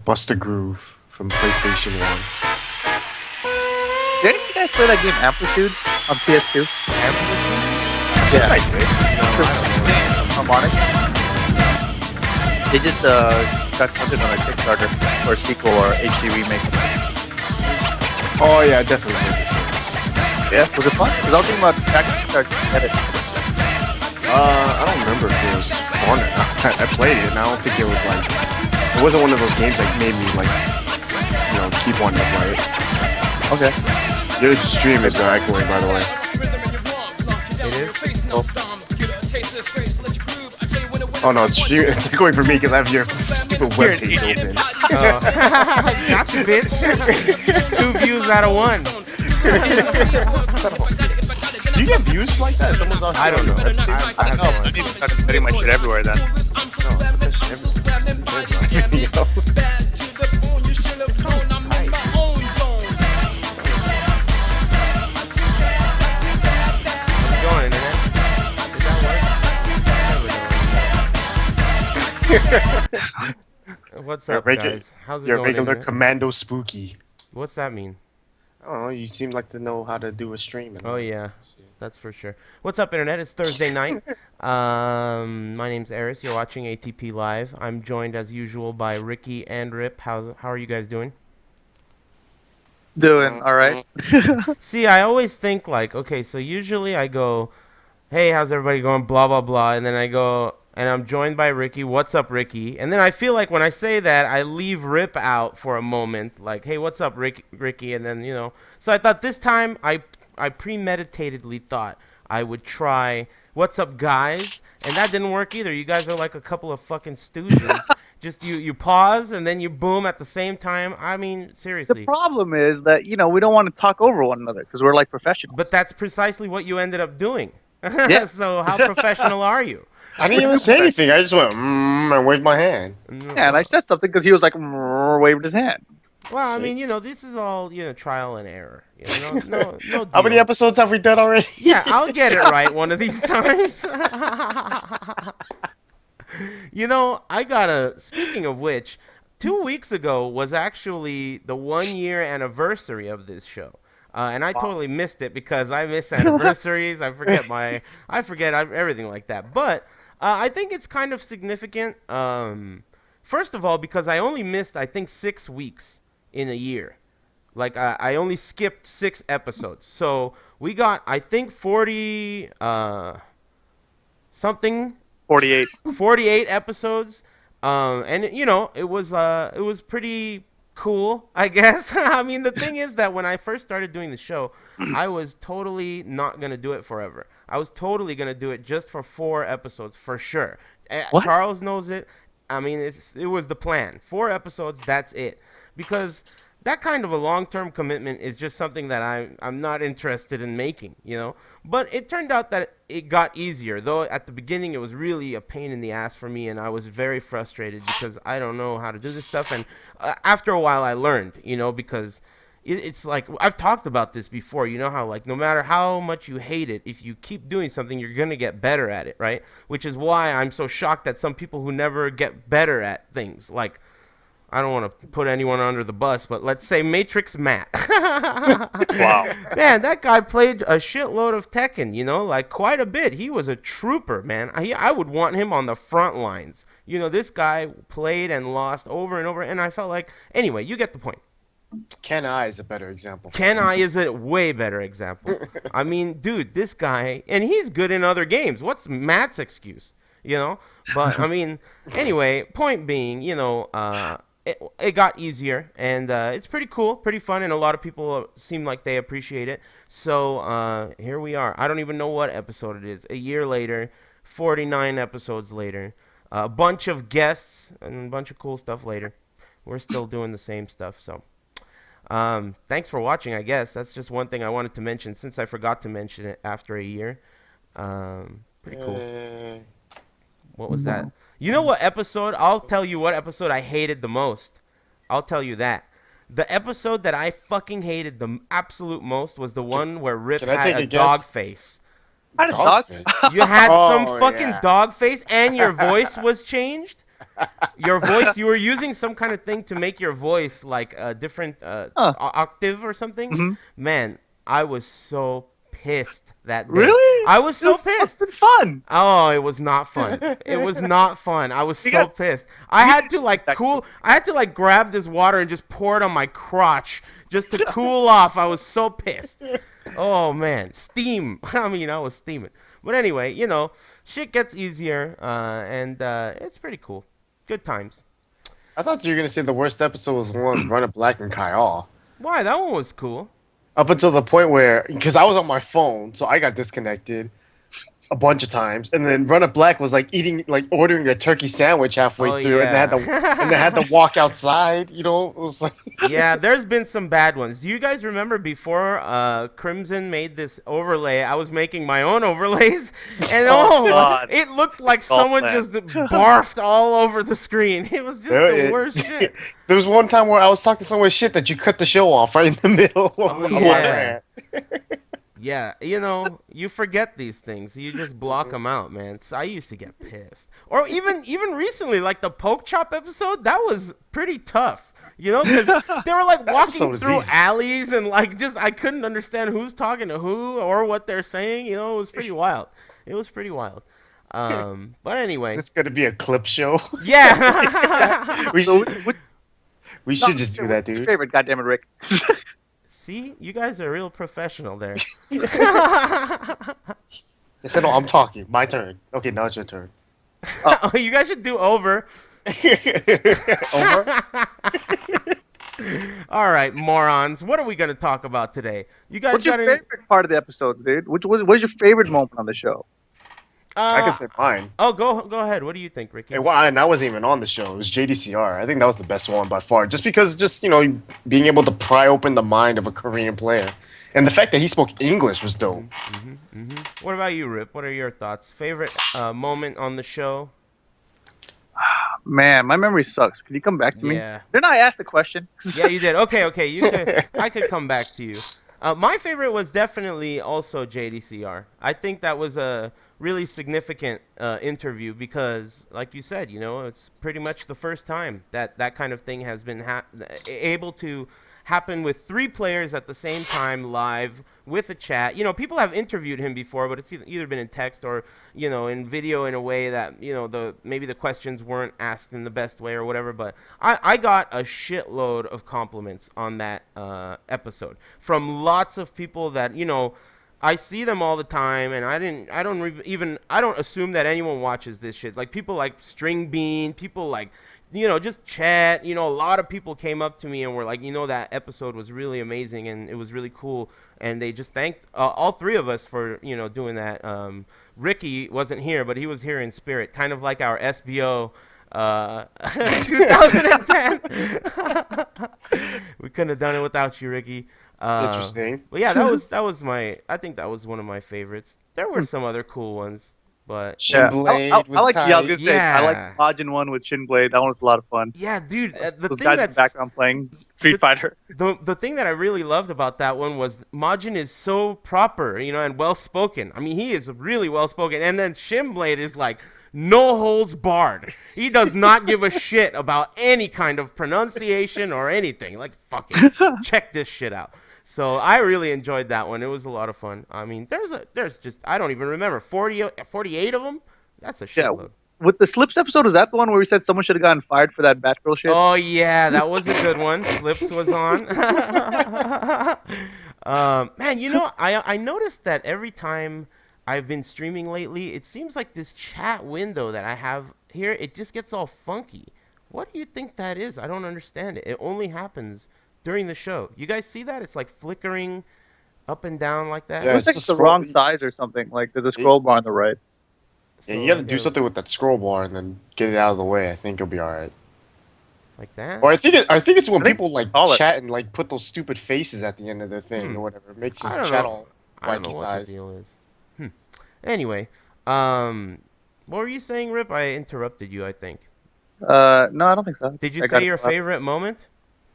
Bust a Groove from PlayStation 1. Did any of you guys play that game Amplitude on PS2? Yeah. I did. Harmonic. They just got something on a Kickstarter for a sequel or HD remake. Oh yeah, I definitely played this one. Yeah, was it fun? Because I was thinking about actually start to get it. I don't remember if it was fun or not. I played it, and I don't think it was like. It wasn't one of those games that made me like, keep wanting to play it. Okay. Your stream is echoing, by the way. It is? Oh no, it's echoing for me because I have your stupid webpage open. Gotcha, bitch. 2 views out of 1. Do you get views like that? Someone's on. I don't know. I don't know. I need to start putting my shit everywhere then. Everything else. How's it going, internet? Does that work? What's up, guys? How's it You're going? regular Internet? commando spooky. What's that mean? I don't know. You seem like to know how to do a stream. And Oh yeah, that's for sure. What's up, internet? It's Thursday night. My name's Eris. You're watching ATP Live. I'm joined as usual by Ricky and Rip. How are you guys doing? Doing all right. See, I always think like, okay, so usually I go, hey, how's everybody going? Blah blah blah, and then I go, and I'm joined by Ricky. What's up, Ricky? And then I feel like when I say that, I leave Rip out for a moment, like, hey, what's up, Ricky? And then So I thought this time I premeditatedly thought I would try what's up, guys, and that didn't work either. You guys are like a couple of fucking stooges. Just you pause and then you boom at the same time. I mean, seriously. The problem is that we don't want to talk over one another because we're like professionals. But that's precisely what you ended up doing. Yeah. So how professional are you? I didn't even say anything. I just went and waved my hand. Yeah, and I said something because he was like waved his hand. Well, I mean, this is all trial and error. No deal. How many episodes have we done already? Yeah, I'll get it right one of these times. I gotta. Speaking of which, 2 weeks ago was actually the 1-year anniversary of this show. And I totally missed it because I miss anniversaries. I forget everything like that. But I think it's kind of significant. First of all, because I only missed, I think, 6 weeks in a year. Like, I only skipped 6 episodes. So we got, I think, 40 something. 48. 48 episodes. And, it was pretty cool, I guess. I mean, the thing is that when I first started doing the show, I was totally not going to do it forever. I was totally going to do it just for 4 episodes, for sure. What? Charles knows it. I mean, it was the plan. 4 episodes, that's it. Because that kind of a long-term commitment is just something that I'm not interested in making, But it turned out that it got easier, though at the beginning it was really a pain in the ass for me, and I was very frustrated because I don't know how to do this stuff. And after a while I learned, because it's like, I've talked about this before, how like no matter how much you hate it, if you keep doing something, you're going to get better at it, right? Which is why I'm so shocked at some people who never get better at things. Like, I don't want to put anyone under the bus, but let's say Matrix Matt. Wow. Man, that guy played a shitload of Tekken, like quite a bit. He was a trooper, man. I would want him on the front lines. This guy played and lost over and over, and I felt like, anyway, you get the point. Ken I is a better example. Ken I is a way better example. I mean, dude, this guy, and he's good in other games. What's Matt's excuse? But, I mean, anyway, point being, it got easier, and it's pretty cool, pretty fun, and a lot of people seem like they appreciate it. So here we are. I don't even know what episode it is. A year later, 49 episodes later, a bunch of guests, and a bunch of cool stuff later. We're still doing the same stuff, so thanks for watching, I guess. That's just one thing I wanted to mention, since I forgot to mention it after a year. Pretty cool. What was that? You know what episode? I'll tell you what episode I hated the most. I'll tell you that. The episode that I fucking hated the absolute most was the one where Rip had a dog face. I had a dog. You had some Oh, fucking yeah. dog face, and your voice was changed. Your voice, you were using some kind of thing to make your voice like a different Huh. octave or something. Hmm. Man, I was so pissed that day. Really? I was It so was pissed. fucking fun. Oh, it was not fun. It was not fun. I was You so got- pissed. I you had to like that- cool. I had to like grab this water and just pour it on my crotch just to cool off. I was so pissed. Oh man, steam. I mean, I was steaming. But anyway, shit gets easier, and it's pretty cool. Good times. I thought you were gonna say the worst episode was the one with Run It Black and Kyle. Why? That one was cool. Up until the point where, because I was on my phone, so I got disconnected a bunch of times, and then Run It Black was like ordering a turkey sandwich halfway Oh, through, yeah. and they had to walk outside. It was like, Yeah, there's been some bad ones. Do you guys remember before Crimson made this overlay? I was making my own overlays, and God. it looked like Golf someone plan. just barfed all over the screen. It was just the worst shit. There was one time where I was talking so much shit that you cut the show off right in the middle. Of my yeah. rant. Yeah, you forget these things. You just block them out, man. So I used to get pissed. Or even recently, like the Poke Chop episode, that was pretty tough. Because they were like episode walking was through easy. alleys and like just I couldn't understand who's talking to who or what they're saying. It was pretty wild. It was pretty wild. But anyway, Is this gonna be a clip show? yeah. we So, should, which, we should just do that, what's your dude. favorite? Goddamn it, Rick. See, you guys are real professional there. I said, no, I'm talking. My turn. Okay, now it's your turn. Oh, you guys should do over. Over? All right, morons. What are we gonna talk about today? You guys What's your got any? favorite part of the episodes, dude? What is your favorite moment on the show? I can say mine. Oh, go ahead. What do you think, Ricky? And I wasn't even on the show. It was JDCR. I think that was the best one by far. Just because, being able to pry open the mind of a Korean player. And the fact that he spoke English was dope. What about you, Rip? What are your thoughts? Favorite moment on the show? Man, my memory sucks. Can you come back to me? Yeah. Didn't I ask the question? Yeah, you did. Okay. I could come back to you. My favorite was definitely also JDCR. I think that was a really significant interview because, like you said, it's pretty much the first time that kind of thing has been able to happen with 3 players at the same time live with a chat. People have interviewed him before, but it's either been in text or, in video in a way that, maybe the questions weren't asked in the best way or whatever. But I got a shitload of compliments on that episode from lots of people that, I see them all the time, and I don't assume that anyone watches this shit. Like people like String Bean, people like, just chat. A lot of people came up to me and were like, that episode was really amazing and it was really cool. And they just thanked all 3 of us for, doing that. Ricky wasn't here, but he was here in spirit, kind of like our SBO 2010. We couldn't have done it without you, Ricky. Interesting. But yeah, I think that was one of my favorites. There were some other cool ones, but Shinblade I was like. tight. Yeah, I was gonna say. I Yeah. like the Majin one with Shinblade. That one was a lot of fun. yeah, dude, the Those thing guys in the that's background playing Street Fighter. the thing that I really loved about that one was Majin is so proper, and well spoken. I mean, he is really well spoken, and then Shinblade is like no holds barred. He does not give a shit about any kind of pronunciation or anything. Like, fucking check this shit out. So I really enjoyed that one. It was a lot of fun. I mean, there's just I don't even remember 48 of them. That's a Yeah. shitload. With the Slips episode, was that the one where we said someone should have gotten fired for that Batgirl shit? Oh yeah, that was a good one. Slips was on. Man, I noticed that every time I've been streaming lately, it seems like this chat window that I have here, it just gets all funky. What do you think that is? I don't understand it. It only happens during the show. You guys see that? It's like flickering up and down like that. It Yeah, looks like it's it's a the scroll- wrong size or something. Like there's a scroll bar on the right. Yeah, So you gotta I do gotta- something with that scroll bar and then get it out of the way. I think you'll be alright. like that. Or I think it's when I think people like call it. chat and like put those stupid faces at the end of their thing or whatever. It makes I his don't chat know. all I don't know wacky what size. the deal is. Anyway, what were you saying, Rip? I interrupted you, I think. No, I don't think so. Did you I got say your it. favorite moment?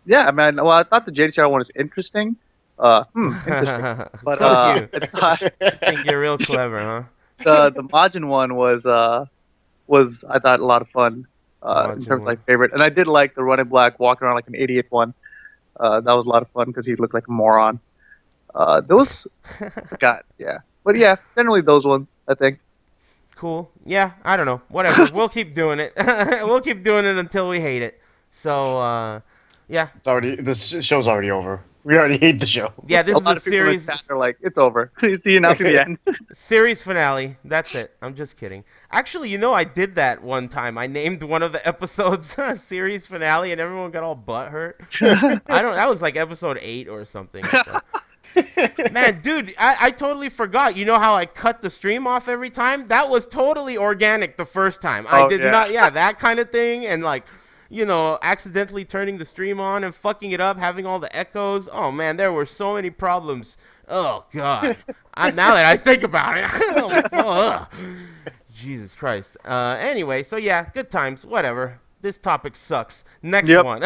Yeah, I mean, well, I thought the JDCR one was interesting. Interesting. But Fuck you. I thought I think you're real clever, huh? the Majin one was I thought a lot of fun. in terms of like favorite. And I did like the Running Black walking around like an idiot one. That was a lot of fun because he looked like a moron. Those, God, yeah. But yeah, generally those ones, I think. Cool. Yeah, I don't know. Whatever. We'll keep doing it. We'll keep doing it until we hate it. So, yeah. It's already this show's already over. We already hate the show. Yeah, this A is lot the of people in series chat are like, it's over. You see, announcing the end. series finale. That's it. I'm just kidding. Actually, you know, I did that one time. I named one of the episodes series finale, and everyone got all butthurt. That was like episode 8 or something. But. Man, dude, I totally forgot. You know how I cut the stream off every time? That was totally organic the first time. I did not, that kind of thing. And like, you know, accidentally turning the stream on and fucking it up, having all the echoes. Oh, man, there were so many problems. Oh, God. Now that I think about it. Jesus Christ. Anyway, so yeah, good times. Whatever. This topic sucks. Next one.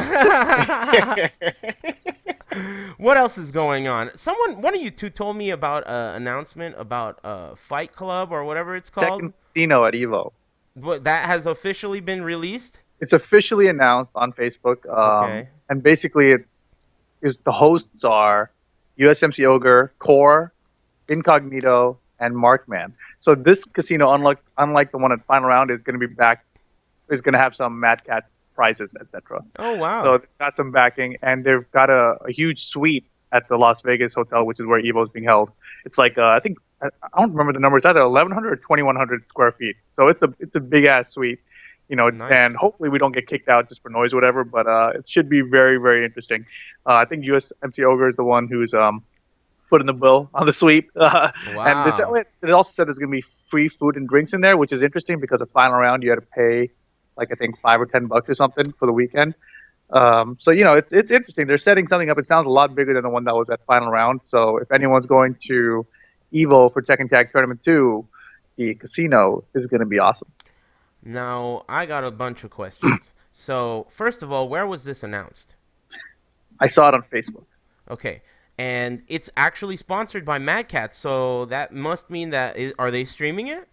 What else is going on? One of you two told me about an announcement about Fight Club or whatever it's called. Tekken Casino at Evo. What, that has officially been released? It's officially announced on Facebook. Okay. And basically, is the hosts are USMC Ogre, Core, Incognito, and Markman. So this casino, unlike the one at Final Round, is going to be back. Is going to have some Mad Catz prizes, etc. Oh, wow. So they've got some backing, and they've got a huge suite at the Las Vegas hotel, which is where Evo is being held. It's like I don't remember the number. It's either 1,100 or 2,100 square feet. So it's a big ass suite, you know. Nice. And hopefully we don't get kicked out just for noise or whatever. But it should be very, very interesting. I think USMC Ogre is the one who's footing the bill on the suite. Wow. And it also said there's going to be free food and drinks in there, which is interesting because the Final Round you had to pay like I think $5 or $10 or something for the weekend. So you know it's interesting. They're setting something up. It sounds a lot bigger than the one that was at Final Round. So if anyone's going to Evo for Tekken Tag Tournament 2, the casino is going to be awesome. Now I got a bunch of questions. So first of all, where was this announced? I saw it on Facebook. Okay, and it's actually sponsored by Mad Catz. So that must mean that are they streaming it?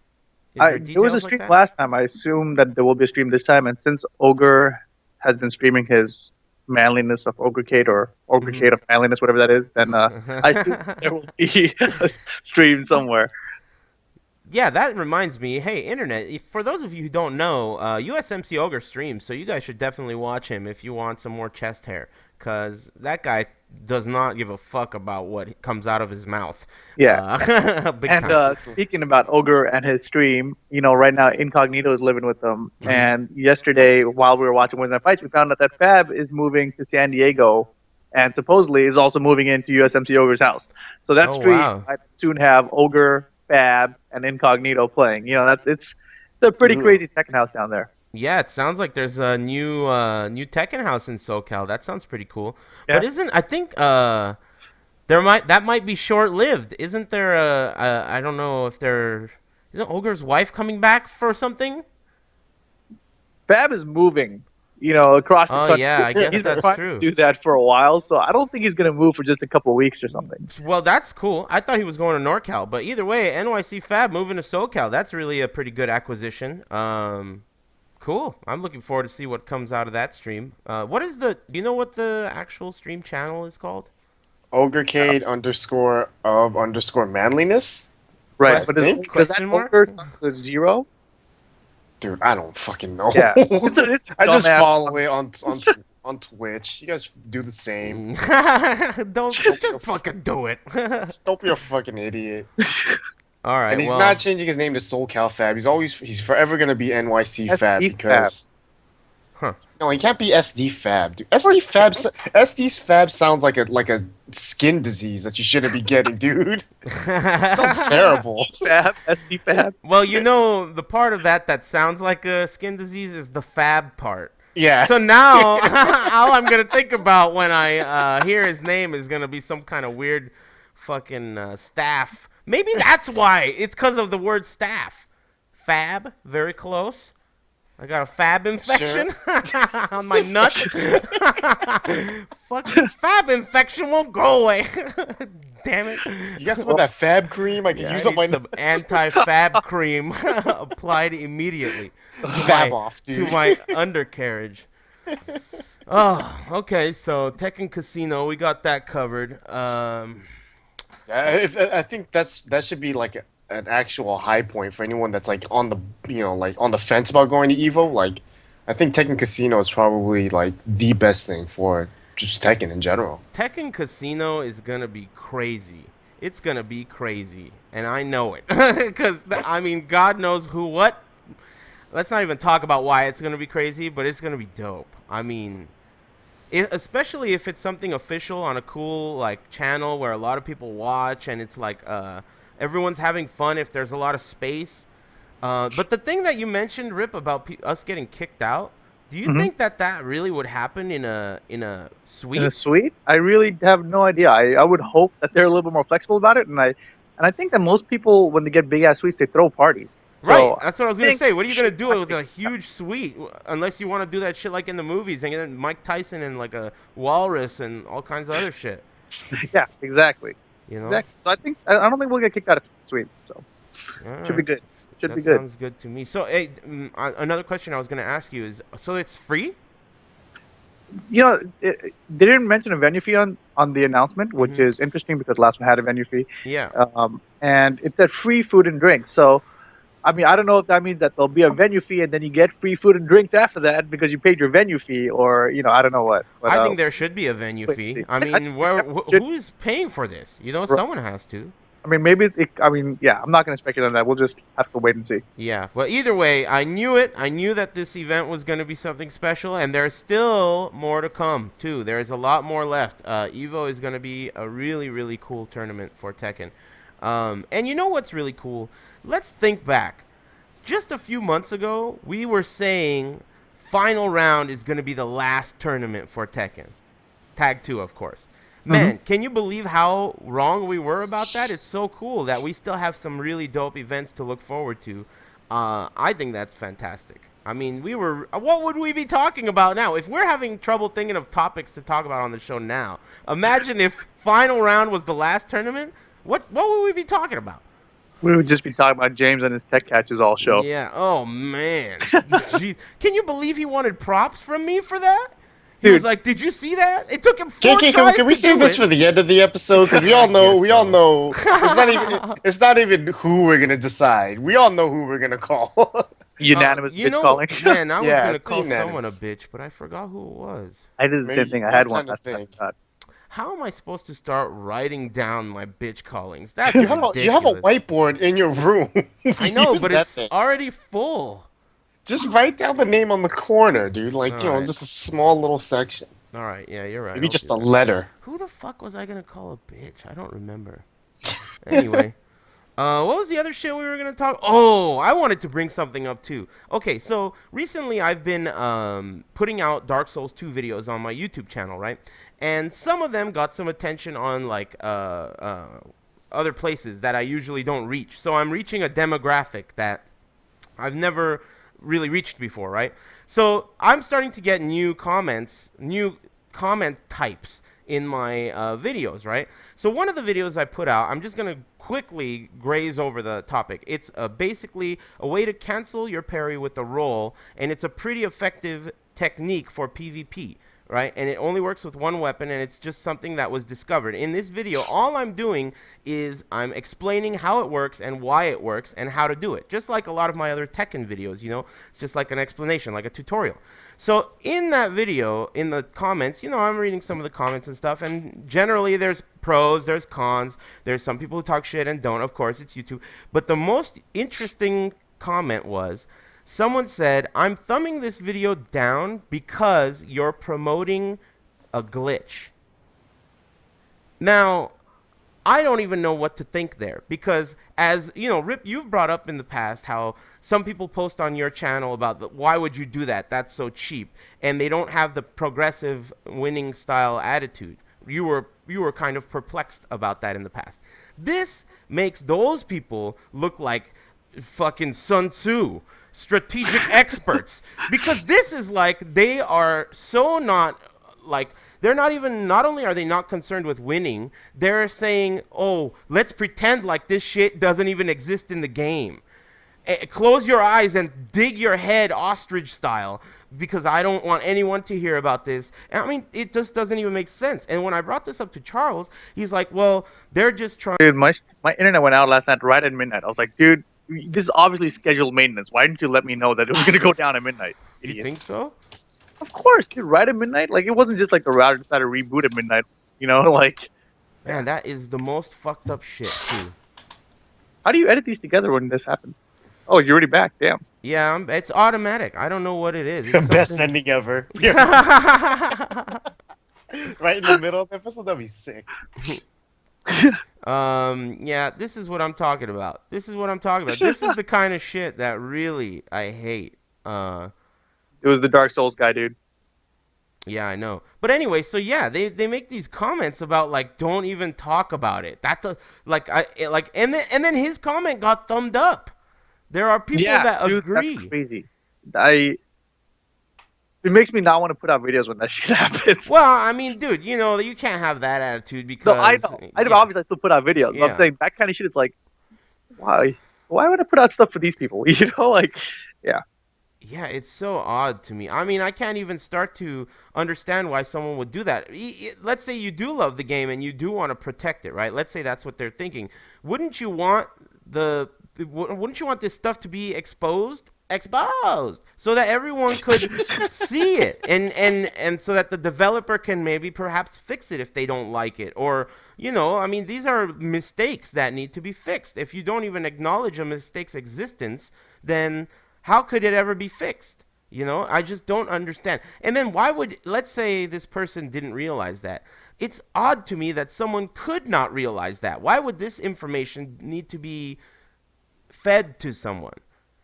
There was a stream last time. I assume that there will be a stream this time. And since Ogre has been streaming his manliness of Ogrecade or Ogrecade of manliness, whatever that is, then I assume there will be a stream somewhere. Yeah, that reminds me. Hey, Internet, for those of you who don't know, USMC Ogre streams, so you guys should definitely watch him if you want some more chest hair. Because that guy does not give a fuck about what comes out of his mouth. Yeah. Big and time. Speaking about Ogre and his stream, you know, right now Incognito is living with them. Mm-hmm. And yesterday, while we were watching Wednesday Night Fights, we found out that Fab is moving to San Diego and supposedly is also moving into USMC Ogre's house. So that stream might soon have Ogre, Fab, and Incognito playing. You know, it's a pretty crazy Tekken house down there. Yeah, it sounds like there's a new Tekken house in SoCal. That sounds pretty cool. Yeah. But I think that might be short-lived. Isn't there I don't know if isn't Ogre's wife coming back for something? Fab is moving, you know, across the country. Oh yeah, I guess he's been that's trying true. to do that for a while, so I don't think he's going to move for just a couple of weeks or something. Well, that's cool. I thought he was going to NorCal, but either way, NYC Fab moving to SoCal. That's really a pretty good acquisition. Cool. I'm looking forward to see what comes out of that stream. Do you know what the actual stream channel is called? Ogrecade _of _manliness? Right, but does that Ogre start with a 0? Dude, I don't fucking know. Yeah. I just follow it on Twitch. You guys do the same. Don't just fucking do it. Don't be a fucking idiot. All right, and he's not changing his name to SoCal Fab. He's forever gonna be NYC Fab because. No, he can't be SD Fab. Dude. SD Fab sounds like a skin disease that you shouldn't be getting, dude. Sounds terrible. SD Fab. Well, you know the part of that sounds like a skin disease is the Fab part. Yeah. So now all I'm gonna think about when I hear his name is gonna be some kind of weird fucking staff. Maybe that's why. It's because of the word staff. Fab, very close. I got a fab infection on my nuts. Fucking fab infection won't go away. Damn it. You got some of that fab cream I can use on my nuts? Some anti-fab cream applied immediately. Fab off, to dude. my undercarriage. Oh, okay. So Tekken Casino, we got that covered. I think that should be like an actual high point for anyone that's like on the like on the fence about going to Evo. Like, I think Tekken Casino is probably like the best thing for just Tekken in general. Tekken Casino is gonna be crazy. It's gonna be crazy, and I know it, because I mean, God knows who what. Let's not even talk about why it's gonna be crazy, but it's gonna be dope. I mean, especially if it's something official on a cool like channel where a lot of people watch, and it's like everyone's having fun if there's a lot of space. But the thing that you mentioned, Rip, about us getting kicked out, do you think that really would happen in a suite? In a suite? I really have no idea. I would hope that they're a little bit more flexible about it, and I think that most people, when they get big ass suites, they throw parties. Right, So that's what I was I gonna think say. What are you gonna should do not with be- a huge suite? Unless you want to do that shit like in the movies, and then Mike Tyson and like a walrus and all kinds of other shit. Yeah, exactly, You know? exactly. So I don't think we'll get kicked out of the suite. So All should be right. good. Should That be good. sounds good to me. So, hey, another question I was gonna ask you is: so it's free? They didn't mention a venue fee on the announcement, which is interesting because last one had a venue fee, Yeah. and it said free food and drinks. So, I mean, I don't know if that means that there'll be a venue fee and then you get free food and drinks after that because you paid your venue fee, or I don't know what. But I think there should be a venue wait, fee. see. I I mean, think there should- who's paying for this? Right. Someone has to. I mean, maybe. Yeah, I'm not going to speculate on that. We'll just have to wait and see. Yeah, but either way, I knew it. I knew that this event was going to be something special, and there's still more to come, too. There's a lot more left. Evo is going to be a really, really cool tournament for Tekken. And you know what's really cool? Let's think back. Just a few months ago, we were saying Final Round is going to be the last tournament for Tekken. Tag 2, of course. Man, can you believe how wrong we were about that? It's so cool that we still have some really dope events to look forward to. I think that's fantastic. I mean, what would we be talking about now? If we're having trouble thinking of topics to talk about on the show now, imagine if Final Round was the last tournament. What would we be talking about? We would just be talking about James and his tech catches all show. Yeah. Oh, man. Jeez. Can you believe he wanted props from me for that? He Dude. was like, "Did you see that? It took him 4 Can, tries can we to save do this it." for the end of the episode? Because we all know, guess so. it's not even who we're gonna decide. We all know who we're gonna call. Unanimous You bitch know, calling. man, I was Yeah, gonna it's call someone a unanimous. bitch, but I forgot who it was. I did the same Maybe thing. I you're had one. trying to think. How am I supposed to start writing down my bitch callings? That's You ridiculous. have a whiteboard in your room. I know, Use but that it's thing. already full. Just write down the name on the corner, dude. Like, Alright. just a small little section. All right, yeah, you're right. Maybe I'll just do a that. letter. Who the fuck was I gonna call a bitch? I don't remember. Anyway, what was the other shit we were gonna talk? Oh, I wanted to bring something up too. Okay, so recently I've been putting out Dark Souls 2 videos on my YouTube channel, right? And some of them got some attention on like other places that I usually don't reach. So I'm reaching a demographic that I've never really reached before, right? So I'm starting to get new comment types in my videos, right? So one of the videos I put out, I'm just going to quickly graze over the topic. It's basically a way to cancel your parry with a roll, and it's a pretty effective technique for PvP, right? And it only works with one weapon, and it's just something that was discovered. In this video, all I'm doing is I'm explaining how it works and why it works and how to do it. Just like a lot of my other Tekken videos, it's just like an explanation, like a tutorial. So in that video, in the comments, I'm reading some of the comments and stuff, and generally there's pros, there's cons, there's some people who talk shit and don't, of course, it's YouTube. But the most interesting comment was, someone said, "I'm thumbing this video down because you're promoting a glitch." Now, I don't even know what to think there, because as Rip, you've brought up in the past how some people post on your channel about why would you do that? That's so cheap, and they don't have the progressive winning style attitude. You were kind of perplexed about that in the past. This makes those people look like fucking Sun Tzu, strategic experts, because this is like they are so not like they're not only are they not concerned with winning, they're saying, "Oh, let's pretend like this shit doesn't even exist in the game." close your eyes and dig your head ostrich style because I don't want anyone to hear about this. And I mean, it just doesn't even make sense. And when I brought this up to Charles, he's like, well, they're just trying. Dude, my internet went out last night right at midnight. I was like, dude, this is obviously scheduled maintenance. Why didn't you let me know that it was gonna go down at midnight? You Idiot. think so? Of course, dude. Right at midnight. Like it wasn't just like the router decided to reboot at midnight. You know, like Man, that is the most fucked up shit, too. how do you edit these together when this happens? Oh, you're already back. Damn. Yeah, it's automatic. I don't know what it is. It's Best something... ending ever. Right in the middle of the episode, that'd be sick. Yeah, this is what I'm talking about. This is the kind of shit that really I hate. It was the Dark Souls guy, dude. Yeah, I know. But anyway, so yeah, they make these comments about like don't even talk about it. That's a and then his comment got thumbed up. There are people that dude, agree. That's crazy. It makes me not want to put out videos when that shit happens. Well, I mean, dude, you know you can't have that attitude because No, I know. Obviously, I still put out videos. But Yeah. I'm saying that kind of shit is like, why? Why would I put out stuff for these people? You know, like, yeah. Yeah, it's so odd to me. I mean, I can't even start to understand why someone would do that. Let's say you do love the game and you do want to protect it, right? Let's say that's what they're thinking. Wouldn't you want this stuff to be exposed, so that everyone could see it, and so that the developer can maybe perhaps fix it if they don't like it, or I mean, these are mistakes that need to be fixed. If you don't even acknowledge a mistake's existence, then how could it ever be fixed? I just don't understand. And then let's say this person didn't realize that. It's odd to me that someone could not realize that. Why would this information need to be fed to someone?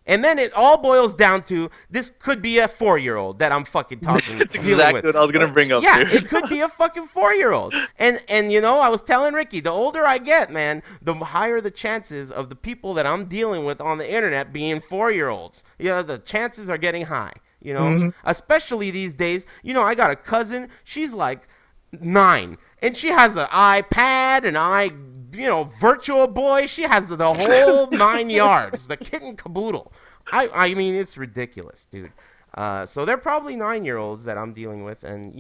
And then it all boils down to this could be a 4-year-old that I'm fucking talking That's dealing exactly with. what I was gonna bring up. Yeah, Dude. it could be a fucking 4-year-old. And I was telling Ricky, the older I get, man, the higher the chances of the people that I'm dealing with on the internet being 4-year-olds. The chances are getting high. Especially these days. I got a cousin. She's like 9, and she has an iPad and Virtual Boy. She has the whole 9 yards, the kit and caboodle. I mean, it's ridiculous, dude. So they're probably 9-year-olds that I'm dealing with, and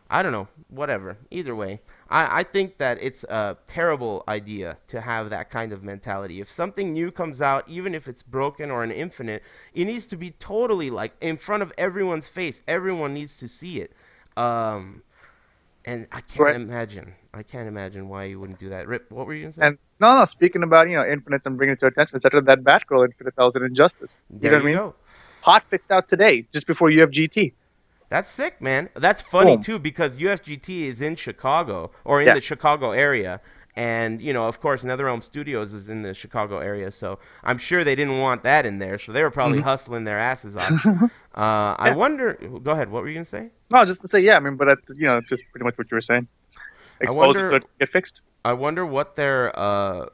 I don't know, whatever. Either way, I think that it's a terrible idea to have that kind of mentality. If something new comes out, even if it's broken or an infinite, it needs to be totally like in front of everyone's face. Everyone needs to see it. And I can't imagine why you wouldn't do that. Rip, what were you gonna say? And no. Speaking about infinites and bringing it to attention, etc. That Batgirl infinite that was an injustice. There know what I mean? go. Hot fixed out today, just before UFGT. That's sick, man. That's funny Boom. too because UFGT is in Chicago or in the Chicago area, and of course, NetherRealm Studios is in the Chicago area, so I'm sure they didn't want that in there, so they were probably hustling their asses off. I wonder. Go ahead. What were you gonna say? No, just to say, yeah. I mean, but that's just pretty much what you were saying. Expose it to get fixed. I wonder what their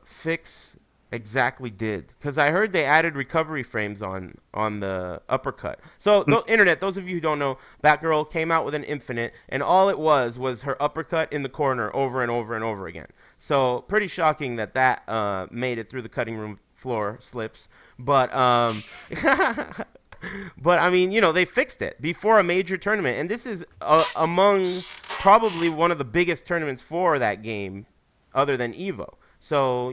fix exactly did, because I heard they added recovery frames on the uppercut. So internet, those of you who don't know, Batgirl came out with an infinite, and all it was her uppercut in the corner over and over and over again. So pretty shocking that made it through the cutting room floor slips, but but I mean, they fixed it before a major tournament, and this is among probably one of the biggest tournaments for that game, other than Evo. So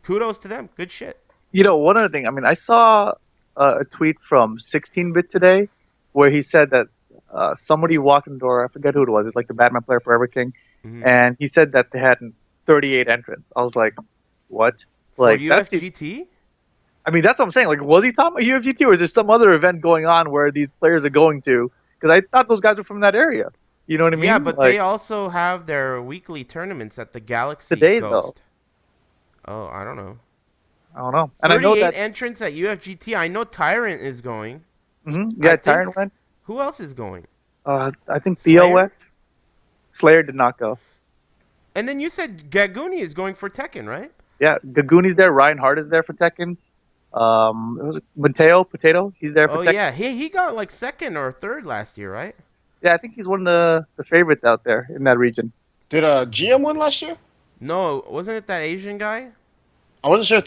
kudos to them. Good shit. One other thing. I mean, I saw a tweet from 16-Bit today where he said that somebody walked in the door. I forget who it was. It was like the Batman player Forever King. And he said that they had 38 entrants. I was like, what? For UFGT? I mean, that's what I'm saying. Like, was he talking about UFGT, or is there some other event going on where these players are going to? Because I thought those guys were from that area. You know what I mean? Yeah, but they also have their weekly tournaments at the Galaxy today, Ghost. Though. Oh, I don't know. And I know that entrants at UFGT. I know Tyrant is going. Yeah, Tyrant went. Who else is going? I think Theo went. Slayer did not go. And then you said Gaguni is going for Tekken, right? Yeah, Gaguni's there. Ryan Hart is there for Tekken. It was Potato. He's there for Tekken. Oh yeah, he got like 2nd or 3rd last year, right? Yeah, I think he's one of the favorites out there in that region. Did GM win last year? No, wasn't it that Asian guy? I wasn't sure if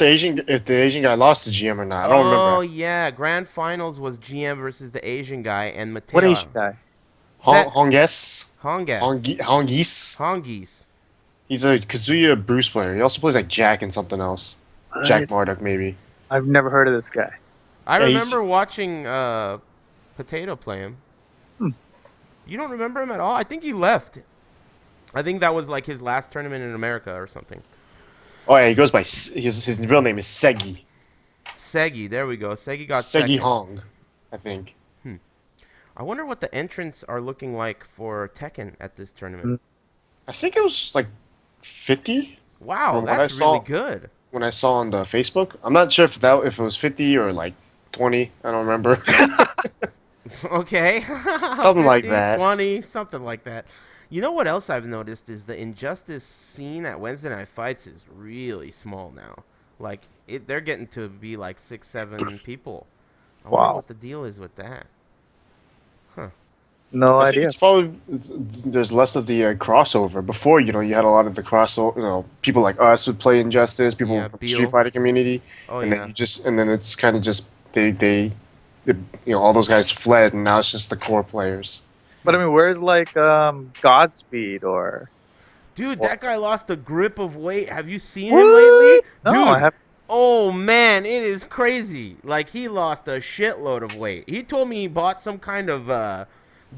the Asian guy lost to GM or not. I don't Oh remember. yeah, grand finals was GM versus the Asian guy and What Asian Mateo. guy? That Honges, Hongas, Hongis. Hongis. He's a Kazuya Bruce player. He also plays like Jack and something else. Jack What? Marduk maybe. I've never heard of this guy. I Yeah, he's remember watching Potato play him. Hmm. You don't remember him at all? I think he left. I think that was like his last tournament in America or something. oh yeah, he goes by his real name is Segi. Segi, there we go. Segi got Segi second. Hong, I think. I wonder what the entrants are looking like for Tekken at this tournament. Hmm. I think it was like 50 Wow, from what I that's really saw good. when I saw on the Facebook. I'm not sure if it was 50 or like 20. I don't remember. Okay. Something like 50, that. 20, something like that. You know what else I've noticed is the Injustice scene at Wednesday Night Fights is really small now. Like, they're getting to be like 6, 7 people. I wonder Wow. what the deal is with that. No I think idea. it's probably there's less of the crossover. Before, you had a lot of the crossover. People like us would play Injustice. People Yeah, from Beal. Street Fighter community, Oh, and yeah. then it's kind of just all those guys fled, and now it's just the core players. But I mean, where's like Godspeed or Dude, what? that guy lost a grip of weight. Have you seen him lately? No, Dude, I have. oh man, it is crazy. Like, he lost a shitload of weight. He told me he bought some kind of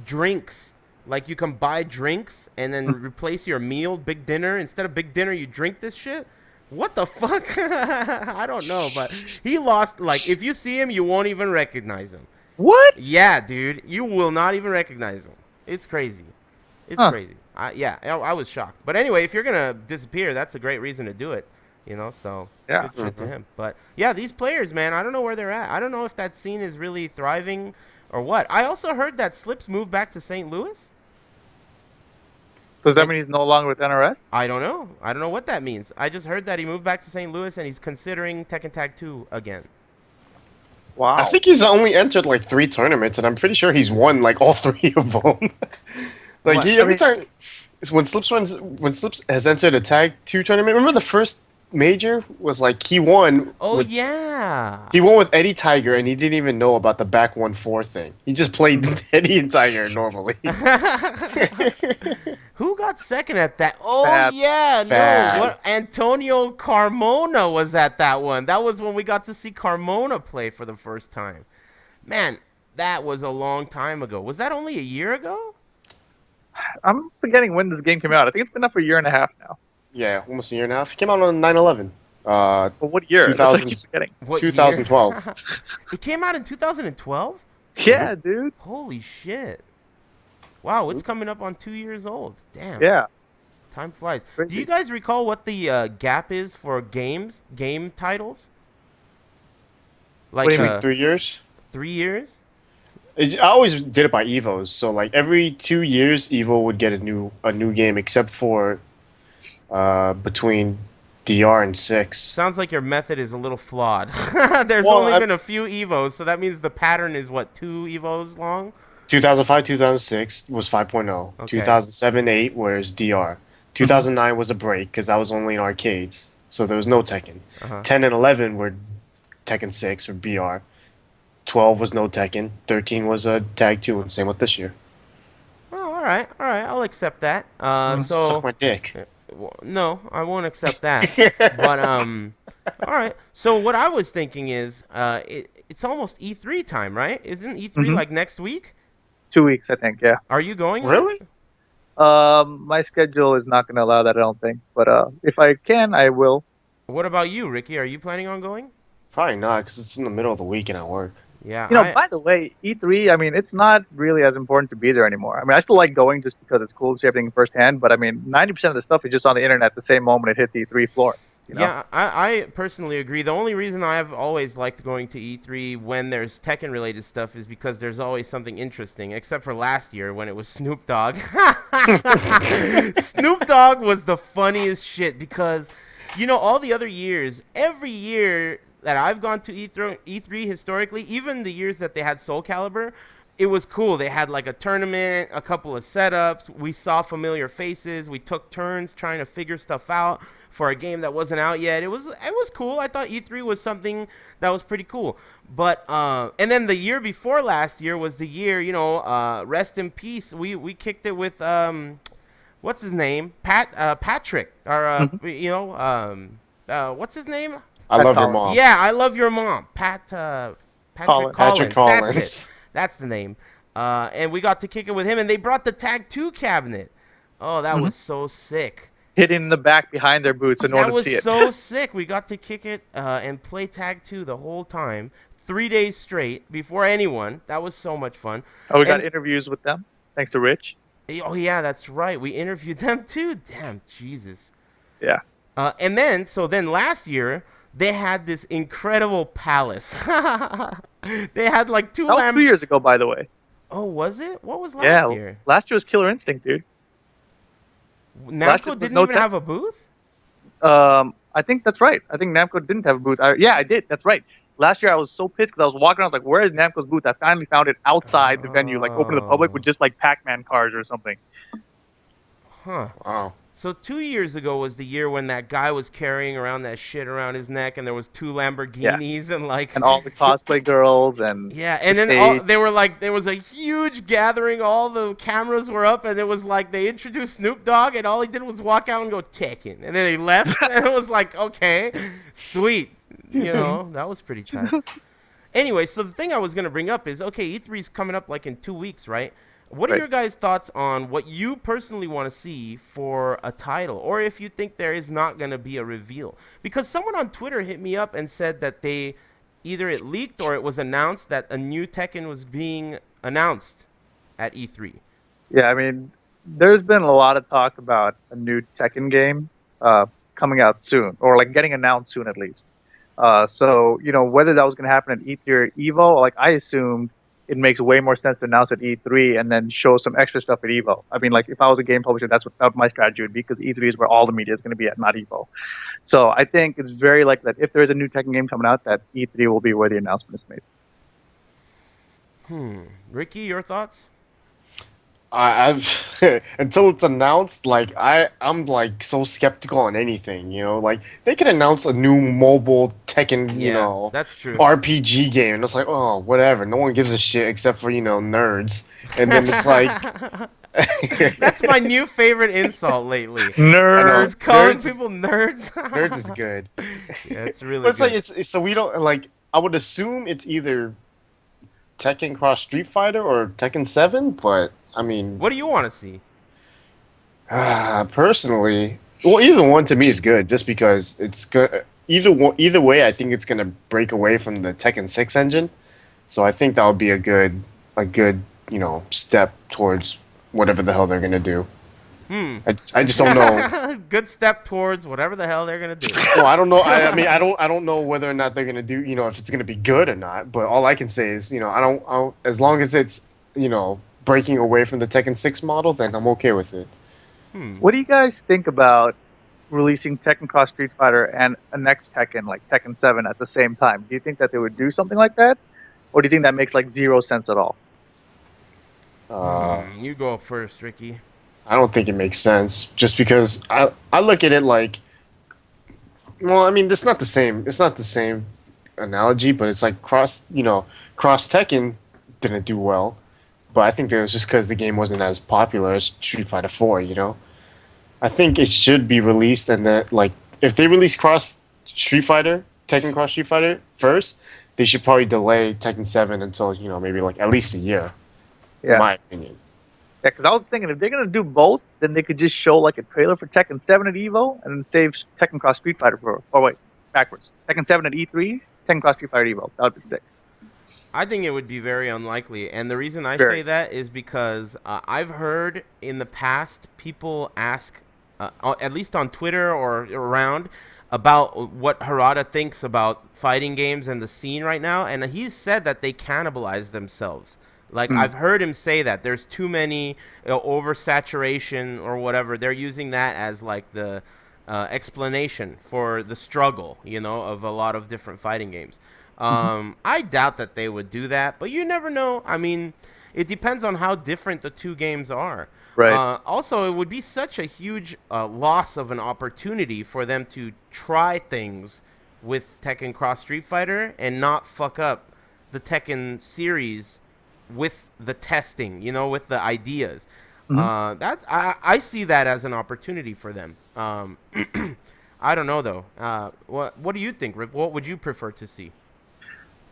drinks. Like, you can buy drinks and then replace your meal, big dinner. Instead of big dinner, you drink this shit. What the fuck? I don't know, but he lost, like, if you see him, you won't even recognize him. What? Yeah, dude, you will not even recognize him. It's crazy. It's Huh. crazy. I was shocked. But anyway, if you're gonna disappear, that's a great reason to do it. So Yeah. good shit to him. But yeah, these players, man, I don't know where they're at. I don't know if that scene is really thriving or what. I also heard that Slips moved back to St. Louis. Does that mean he's no longer with NRS? I don't know. I don't know what that means. I just heard that he moved back to St. Louis and he's considering Tekken Tag 2 again. Wow. I think he's only entered like 3 tournaments, and I'm pretty sure he's won like all 3 of them. Like What? every time when Slips has entered a tag 2 tournament. Remember the first major was like he won. Oh, yeah. He won with Eddie Tiger, and he didn't even know about the back 1-4 thing. He just played Eddie and Tiger normally. Who got second at that? Oh, Fab. yeah. Fab. No, what? Antonio Carmona was at that one. That was when we got to see Carmona play for the first time. Man, that was a long time ago. Was that only a year ago? I'm forgetting when this game came out. I think it's been up for a year and a half now. Yeah, almost a year and a half. He came out on 9/11. But what year? That's what I 2000 keep forgetting. What year? 2012. It came out in 2012? Yeah, dude. Holy shit. Wow, it's coming up on 2 years old. Damn. Yeah. Time flies. Do Crazy. you guys recall what the gap is for game titles? Like What do you mean? 3 years. 3 years? I always did it by Evos. So like every 2 years, Evo would get a new game, except for between DR and 6. Sounds like your method is a little flawed. There's Well, only been a few Evos, so that means the pattern is what, 2 Evos long? 2005, 2006 was 5.0. Okay. 2007, 8 was DR. 2009 was a break because I was only in arcades, so there was no Tekken. Uh-huh. 10 and 11 were Tekken 6 or BR. 12 was no Tekken. 13 was a Tag 2, and same with this year. Oh, all right, I'll accept that. Suck So my dick. well, no, I won't accept that. But all right. So what I was thinking is, it's almost E3 time, right? Isn't E3 like next week? 2 weeks, I think. Yeah. Are you going? Really? My schedule is not going to allow that, I don't think. But if I can, I will. What about you, Ricky? Are you planning on going? Probably not, because it's in the middle of the week and I work. Yeah. You know, by the way, E3, I mean, it's not really as important to be there anymore. I mean, I still like going just because it's cool to see everything firsthand. But I mean, 90% of the stuff is just on the internet the same moment it hits the E3 floor. You know? Yeah, I personally agree. The only reason I've always liked going to E3 when there's Tekken related stuff is because there's always something interesting, except for last year when it was Snoop Dogg. Snoop Dogg was the funniest shit because, all the other years, every year that I've gone to E3 historically, even the years that they had Soul Calibur, it was cool. They had like a tournament, a couple of setups. We saw familiar faces. We took turns trying to figure stuff out. for a game that wasn't out yet. It was cool. I thought E3 was something that was pretty cool. But and then the year before last year was the year, rest in peace. We kicked it with what's his name? Patrick, or what's his name? I Pat love your Collins. mom. Yeah, I love your mom, Patrick Collins. Patrick Collins. Collins. That's it. That's the name. And we got to kick it with him, and they brought the Tag 2 cabinet. Oh, that was so sick. Hidden in the back behind their boots in order That to see was it. so sick. We got to kick it and play Tag 2 the whole time, 3 days straight, before anyone. That was so much fun. Oh, we got And- interviews with them, thanks to Rich. Oh, yeah, that's right. We interviewed them, too. Damn, Jesus. Yeah. And then last year, they had this incredible palace. They had like two That was 2 years ago, by the way. Oh, was it? What was last year? Last year was Killer Instinct, dude. Namco didn't even have a booth? I think that's right. I think Namco didn't have a booth. Yeah, I did. That's right. Last year I was so pissed because I was walking around. I was like, "Where is Namco's booth?" I finally found it outside the venue, like open to the public with just like Pac-Man cars or something. Huh. Wow. So 2 years ago was the year when that guy was carrying around that shit around his neck, and there was two Lamborghinis and like And all the cosplay girls and yeah, and the then stage. they were like there was a huge gathering. All the cameras were up, and it was like they introduced Snoop Dogg, and all he did was walk out and go Tekken, and then he left. And it was like okay, sweet, that was pretty tight. Anyway, so the thing I was gonna bring up is okay, E3's coming up like in 2 weeks, right? What are Right. your guys' thoughts on what you personally want to see for a title, or if you think there is not going to be a reveal? Because someone on Twitter hit me up and said that either it leaked or it was announced that a new Tekken was being announced at E3. Yeah, I mean, there's been a lot of talk about a new Tekken game coming out soon, or like getting announced soon at least. So whether that was going to happen at E3 or Evo, like I assumed it makes way more sense to announce at E3 and then show some extra stuff at Evo. I mean, like if I was a game publisher, that's what my strategy would be, because E3 is where all the media is going to be at, not Evo. So I think it's very likely that if there is a new Tekken game coming out, that E3 will be where the announcement is made. Ricky, your thoughts? I've until it's announced, like I'm like so skeptical on anything, like they could announce a new mobile Tekken, that's true. RPG game, and it's like, oh, whatever, no one gives a shit except for nerds, and then it's like, That's my new favorite insult lately. Nerds. Just calling Nerds- people nerds. nerds is good, Yeah, it's really but it's good. like it's so we don't like. I would assume it's either Tekken Cross Street Fighter or Tekken 7, but I mean, What do you want to see? personally, well, either one to me is good, just because it's good. Either way, I think it's gonna break away from the Tekken 6 engine, so I think that would be a good step towards whatever the hell they're gonna do. I just don't know. Good step towards whatever the hell they're gonna do. Well, I don't know. I mean, I don't know whether or not they're gonna do. If it's gonna be good or not. But all I can say is, I don't. As long as it's breaking away from the Tekken 6 model, then I'm okay with it. What do you guys think about releasing Tekken Cross Street Fighter and a next Tekken, like Tekken 7, at the same time? Do you think that they would do something like that? Or do you think that makes like zero sense at all? You go first, Ricky. I don't think it makes sense, just because I look at it like, well, I mean, it's not the same. It's not the same analogy, but it's like Cross Tekken didn't do well, but I think that was just because the game wasn't as popular as Street Fighter 4. I think it should be released, and then like if they release Tekken Cross Street Fighter first, they should probably delay Tekken 7 until maybe like at least a year. Yeah. In my opinion. Yeah, because I was thinking if they're gonna do both, then they could just show like a trailer for Tekken 7 at Evo, and then save Tekken Cross Street Fighter for. Oh wait, backwards. Tekken 7 at E3, Tekken Cross Street Fighter at Evo. That would be sick. I think it would be very unlikely, and the reason I Very. say that is because I've heard in the past people ask, at least on Twitter or around, about what Harada thinks about fighting games and the scene right now, and he's said that they cannibalize themselves. Like, I've heard him say that there's too many oversaturation or whatever. They're using that as like the explanation for the struggle, of a lot of different fighting games. I doubt that they would do that, but you never know. I mean, it depends on how different the two games are. Right. Also, it would be such a huge loss of an opportunity for them to try things with Tekken Cross Street Fighter and not fuck up the Tekken series with the testing, with the ideas. Hmm. I see that as an opportunity for them. I don't know though. What do you think, Rip? What would you prefer to see?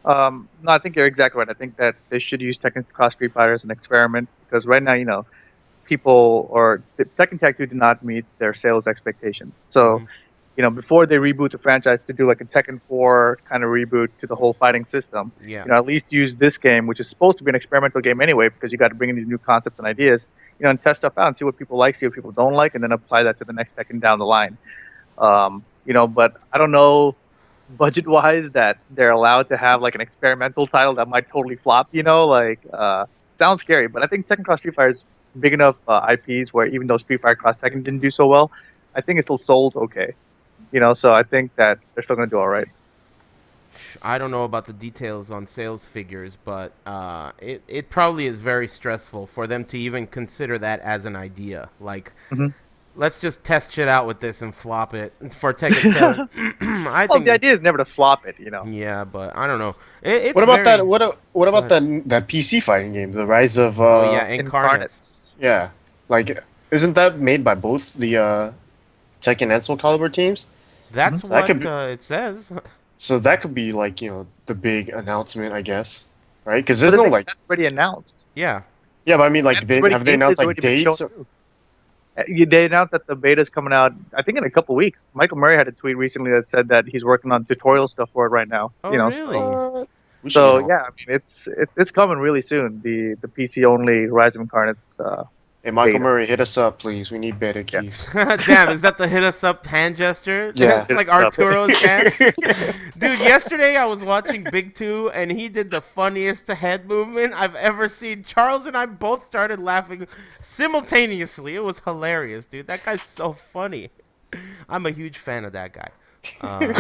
No, I think you're exactly right. I think that they should use Tekken Cross Street Fighter as an experiment because right now, people or Tekken Tag 2 did not meet their sales expectations. So, Hmm. before they reboot the franchise to do like a Tekken 4 kind of reboot to the whole fighting system, Yeah. at least use this game, which is supposed to be an experimental game anyway, because you got to bring in these new concepts and ideas, and test stuff out and see what people like, see what people don't like, and then apply that to the next Tekken down the line. But I don't know budget wise that they're allowed to have like an experimental title that might totally flop, sounds scary, but I think Tekken Cross Street Fighter is big enough IPs where even though Street Fighter Cross Tekken didn't do so well, I think it still sold okay. So I think that they're still going to do all right. I don't know about the details on sales figures, but it probably is very stressful for them to even consider that as an idea. Like, Hmm. let's just test shit out with this and flop it for Tekken 7. I Well, the think, idea is never to flop it. yeah, but I don't know. It's What about very. that? What Go about ahead. that PC fighting game, the Rise of Oh yeah, Incarnates. Incarnates. yeah, like isn't that made by both the Tekken and Soul Calibur teams? That's So that what could be, it says. so that could be like the big announcement, I guess, right? Because But there's the no thing is, like that's already announced. Yeah. yeah, but I mean And like it's already they announced gameplay's like already been shown dates? Or, too. They announced that the beta's coming out, I think, in a couple weeks. Michael Murray had a tweet recently that said that he's working on tutorial stuff for it right now. Oh You know, so really? what? We should get so on. yeah, I mean, it's coming really soon. The PC only Rise of Incarnates Hey, Michael beta. Murray, hit us up, please. We need beta Yeah, keys. Damn, is that the hit us up hand gesture? Yeah. It's like it's up. Arturo's dance. Dude, yesterday I was watching Big Two and he did the funniest head movement I've ever seen. Charles and I both started laughing simultaneously. It was hilarious, dude. That guy's so funny. I'm a huge fan of that guy. Um,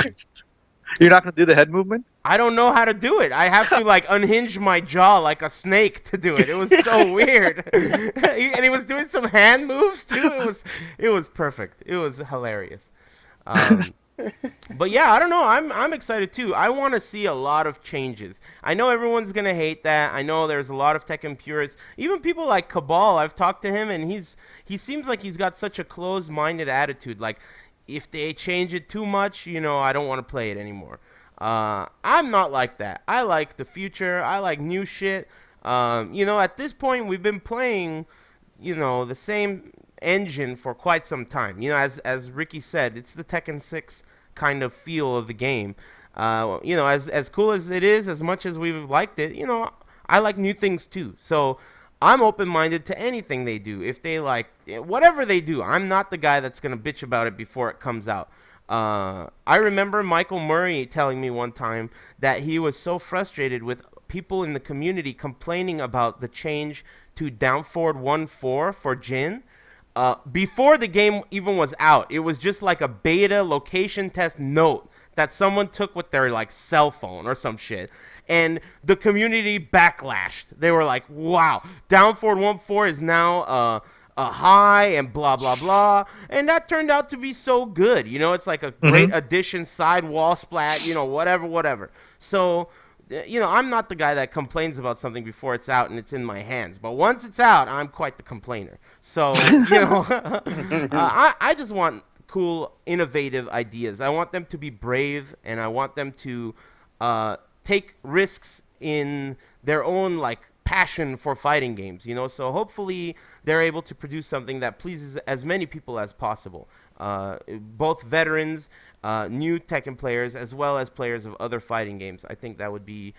You're not gonna do the head movement? I don't know how to do it. I have to like unhinge my jaw like a snake to do it. It was so weird. And he was doing some hand moves too. It was perfect. It was hilarious. Um, but yeah, I don't know. I'm excited too. I want to see a lot of changes. I know everyone's gonna hate that. I know there's a lot of Tekken purists. Even people like Cabal. I've talked to him, and he seems like he's got such a closed-minded attitude. Like, if they change it too much, I don't want to play it anymore. I'm not like that. I like the future. I like new shit. At this point, we've been playing, the same engine for quite some time. As Ricky said, it's the Tekken 6 kind of feel of the game. As cool as it is, as much as we've liked it, I like new things too. So I'm open-minded to anything they do. If they like whatever they do, I'm not the guy that's gonna bitch about it before it comes out. I remember Michael Murray telling me one time that he was so frustrated with people in the community complaining about the change to down forward 1-4 for Jin. Before the game even was out, it was just like a beta location test note that someone took with their like cell phone or some shit, and the community backlashed. They were like, "Wow, down forward 1-4 is now a high and blah blah blah," and that turned out to be so good. It's like a great Hmm. addition, side wall splat, whatever. So, I'm not the guy that complains about something before it's out and it's in my hands. But once it's out, I'm quite the complainer. So, I just want cool, innovative ideas. I want them to be brave, and I want them to take risks in their own, like, passion for fighting games, So hopefully they're able to produce something that pleases as many people as possible. Both veterans, new Tekken players, as well as players of other fighting games. I think that would be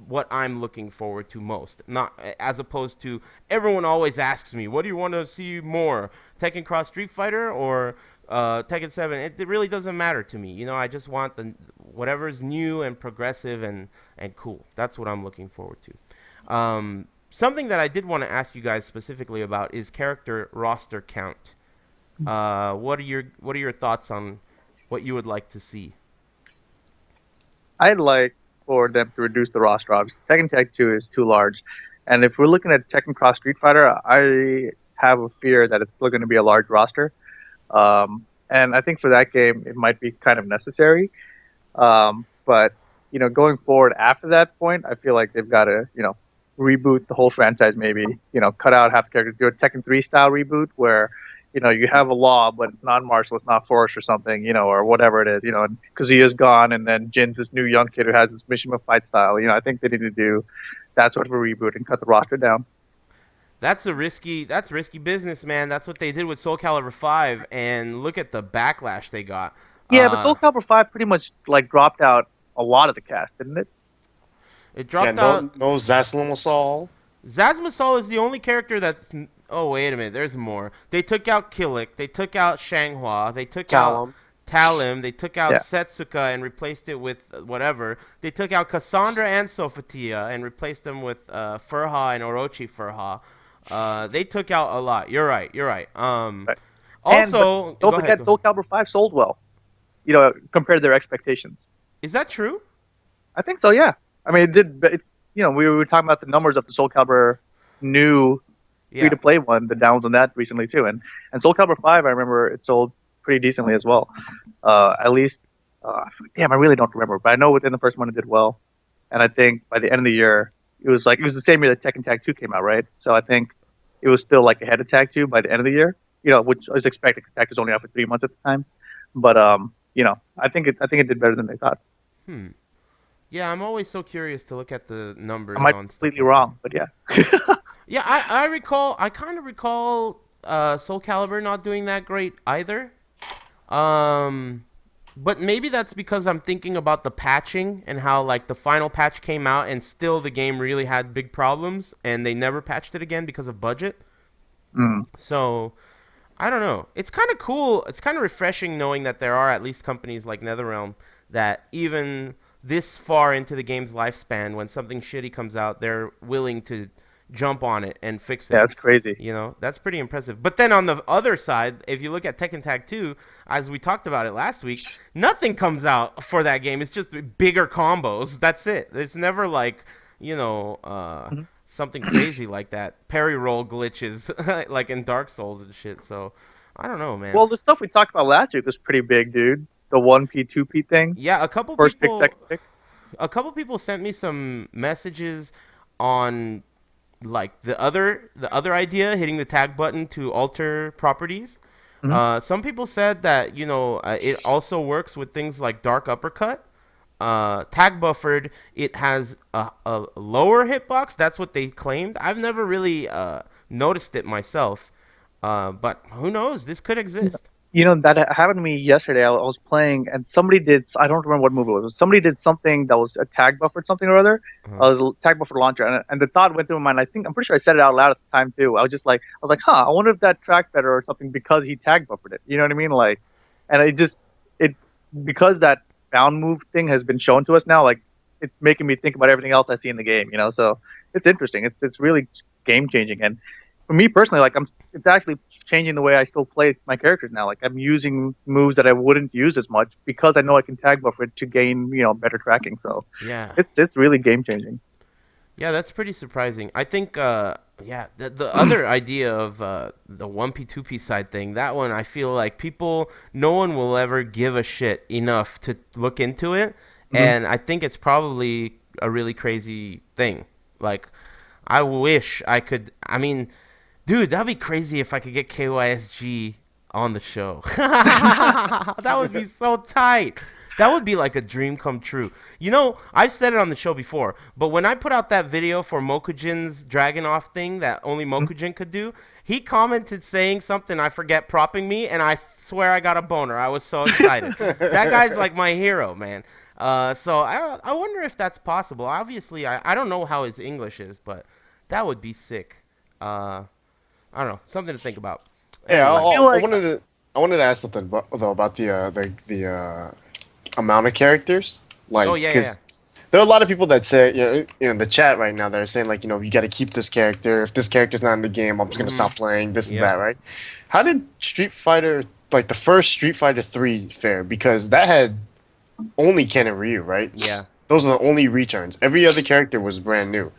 what I'm looking forward to most. Not as opposed to everyone always asks me, "What do you want to see more, Tekken Cross Street Fighter or Tekken 7?" It really doesn't matter to me. I just want whatever's new and progressive and cool. That's what I'm looking forward to. Something that I did want to ask you guys specifically about is character roster count. What are your thoughts on what you would like to see? I'd like for them to reduce the roster. Obviously, Tekken Tag 2 is too large, and if we're looking at Tekken Cross Street Fighter, I have a fear that it's still going to be a large roster. And I think for that game, it might be kind of necessary. But going forward after that point, I feel like they've got to reboot the whole franchise. Maybe cut out half the characters, do a Tekken 3 style reboot where you have a law, but it's not martial, it's not force or something, or whatever it is, and Kazuya's gone, and then Jin's this new young kid who has this Mishima fight style. I think they need to do that sort of a reboot and cut the roster down. That's risky business, man. That's what they did with Soul Calibur 5, and look at the backlash they got. Yeah, but Soul Calibur 5 pretty much like dropped out a lot of the cast, didn't it? It dropped out. No Zaslomasol. Zazmasol is the only character that's. Oh, wait a minute. There's more. They took out Killick. They took out Shanghua. They took out Talim. They took out Setsuka and replaced it with whatever. They took out Cassandra and Sophatia and replaced them with Furha and Orochi Furha. They took out a lot. You're right. Right. Also, don't forget Soul Calibur 5 sold well, compared to their expectations. Is that true? I think so, yeah. I mean, it did. It's we were talking about the numbers of the Soul Calibur new free-to-play one, the downs on that recently too, and Soul Calibur 5, I remember it sold pretty decently as well. At least, damn, I really don't remember, but I know within the first month it did well, and I think by the end of the year, it was the same year that Tekken Tag 2 came out, right? So I think it was still like ahead of Tag 2 by the end of the year, which I was expected because Tag was only out for 3 months at the time, but I think it did better than they thought. Yeah, I'm always so curious to look at the numbers. I might be completely wrong, but yeah. Yeah, I kind of recall Soul Calibur not doing that great either. But maybe that's because I'm thinking about the patching and how like the final patch came out and still the game really had big problems and they never patched it again because of budget. So I don't know. It's kind of cool. It's kind of refreshing knowing that there are at least companies like NetherRealm that even this far into the game's lifespan, when something shitty comes out, they're willing to jump on it and fix it. Yeah, that's crazy. That's pretty impressive. But then on the other side, if you look at Tekken Tag 2, as we talked about it last week, nothing comes out for that game. It's just bigger combos. That's it. It's never like, something crazy like that. Parry roll glitches like in Dark Souls and shit. So, I don't know, man. Well, the stuff we talked about last week was pretty big, dude. The 1P, 2P thing. Yeah, a couple First people, pick, second pick. A couple people sent me some messages on like the other idea, hitting the tag button to alter properties. Some people said that it also works with things like Dark Uppercut. Tag buffered, it has a lower hitbox. That's what they claimed. I've never really noticed it myself, but who knows? This could exist. That happened to me yesterday. I was playing, and somebody did. I don't remember what move it was. Somebody did something that was a tag buffered something or other. It was a tag buffered launcher, and the thought went through my mind. I'm pretty sure I said it out loud at the time too. I was like, I wonder if that tracked better or something because he tag buffered it. You know what I mean? Like, and because that bound move thing has been shown to us now. Like, it's making me think about everything else I see in the game. So it's interesting. It's really game changing, and for me personally, like it's actually changing the way I still play my characters now. Like I'm using moves that I wouldn't use as much because I know I can tag buffer it to gain better tracking. So yeah, it's really game changing. Yeah, that's pretty surprising. I think the other idea of the 1P 2P side thing, that one I feel like no one will ever give a shit enough to look into it, and I think it's probably a really crazy thing. Like I wish I could. I mean. Dude, that'd be crazy if I could get KYSG on the show. That would be so tight. That would be like a dream come true. I've said it on the show before, but when I put out that video for Mokujin's Dragonoff thing that only Mokujin could do, he commented saying something, I forget, propping me, and I swear I got a boner. I was so excited. That guy's like my hero, man. So I wonder if that's possible. Obviously, I don't know how his English is, but that would be sick. I don't know, something to think about. Yeah, I wanted to ask something about the amount of characters. Like, because there are a lot of people that say, in the chat right now that are saying like, you got to keep this character. If this character's not in the game, I'm just gonna stop playing this and that, right? How did Street Fighter, like the first Street Fighter 3 fare? Because that had only Ken and Ryu, right? Yeah. Those are the only returns. Every other character was brand new.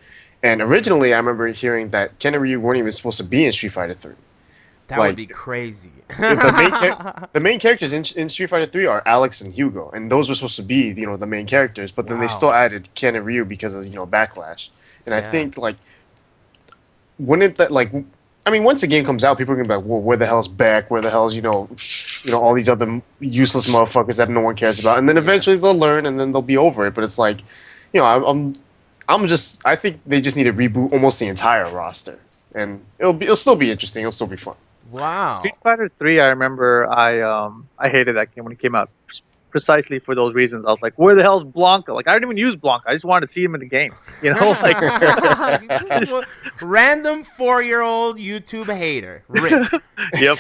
And originally, I remember hearing that Ken and Ryu weren't even supposed to be in Street Fighter 3. That would be Like crazy. the main characters in Street Fighter 3 are Alex and Hugo, and those were supposed to be the main characters. But then they still Wow. added Ken and Ryu because of backlash. And I Yeah. think like wouldn't that like I mean, once the game comes out, people are gonna be like, "Well, where the hell's Beck? Where the hell's all these other useless motherfuckers that no one cares about?" And then Yeah. eventually they'll learn, and then they'll be over it. But it's like, I think they just need to reboot almost the entire roster, and it'll still be interesting. It'll still be fun. Wow. Street Fighter 3, I remember I hated that game when it came out. Precisely for those reasons. I was like, where the hell's Blanca? Like, I didn't even use Blanca. I just wanted to see him in the game. You know, like Random 4-year-old YouTube hater. Rick. Yep.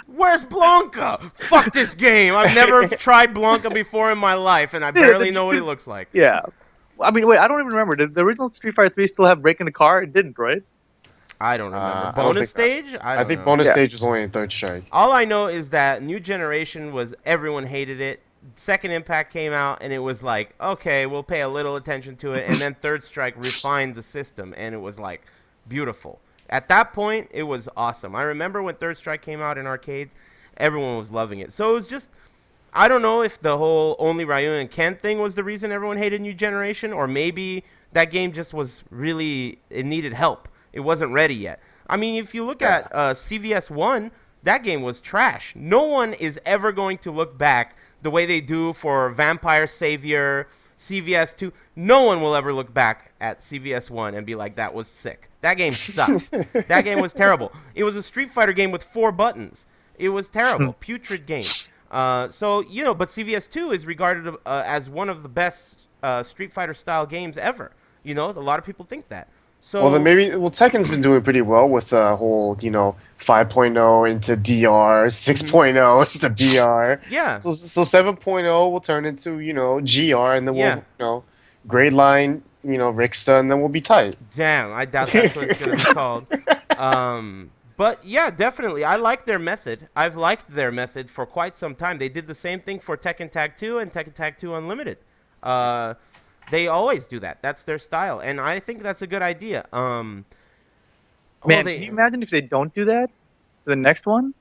Where's Blanca? Fuck this game. I've never tried Blanca before in my life, and I barely know what he looks like. Yeah. I mean, wait, I don't even remember. Did the original Street Fighter 3 still have break in the car? It didn't, right? I don't remember. I don't Bonus think- stage? I don't think know. bonus Yeah. stage was only in Third Strike. All I know is that New Generation was everyone hated it. Second Impact came out, and it was like, okay, we'll pay a little attention to it. And then Third Strike refined the system, and it was like beautiful. At that point, it was awesome. I remember when Third Strike came out in arcades, everyone was loving it. So it was just, I don't know if the whole only Ryu and Ken thing was the reason everyone hated New Generation, or maybe that game just was really, it needed help. It wasn't ready yet. I mean, if you look at CVS 1, that game was trash. No one is ever going to look back the way they do for Vampire Savior, CVS 2. No one will ever look back at CVS 1 and be like, that was sick. That game sucked. That game was terrible. It was a Street Fighter game with 4 buttons. It was terrible. Putrid game. But CVS 2 is regarded as one of the best Street Fighter style games ever. A lot of people think that. So Well, then Tekken's been doing pretty well with the whole 5.0 into DR, 6.0 into BR. yeah. So 7.0 will turn into GR, and then Yeah. we'll grade line Rixta, and then we'll be tight. Damn, I doubt that's what it's going to be called. But yeah, definitely. I like their method. I've liked their method for quite some time. They did the same thing for Tekken Tag 2 and Tekken Tag 2 Unlimited. They always do that. That's their style. And I think that's a good idea. Man, can you imagine if they don't do that for the next one?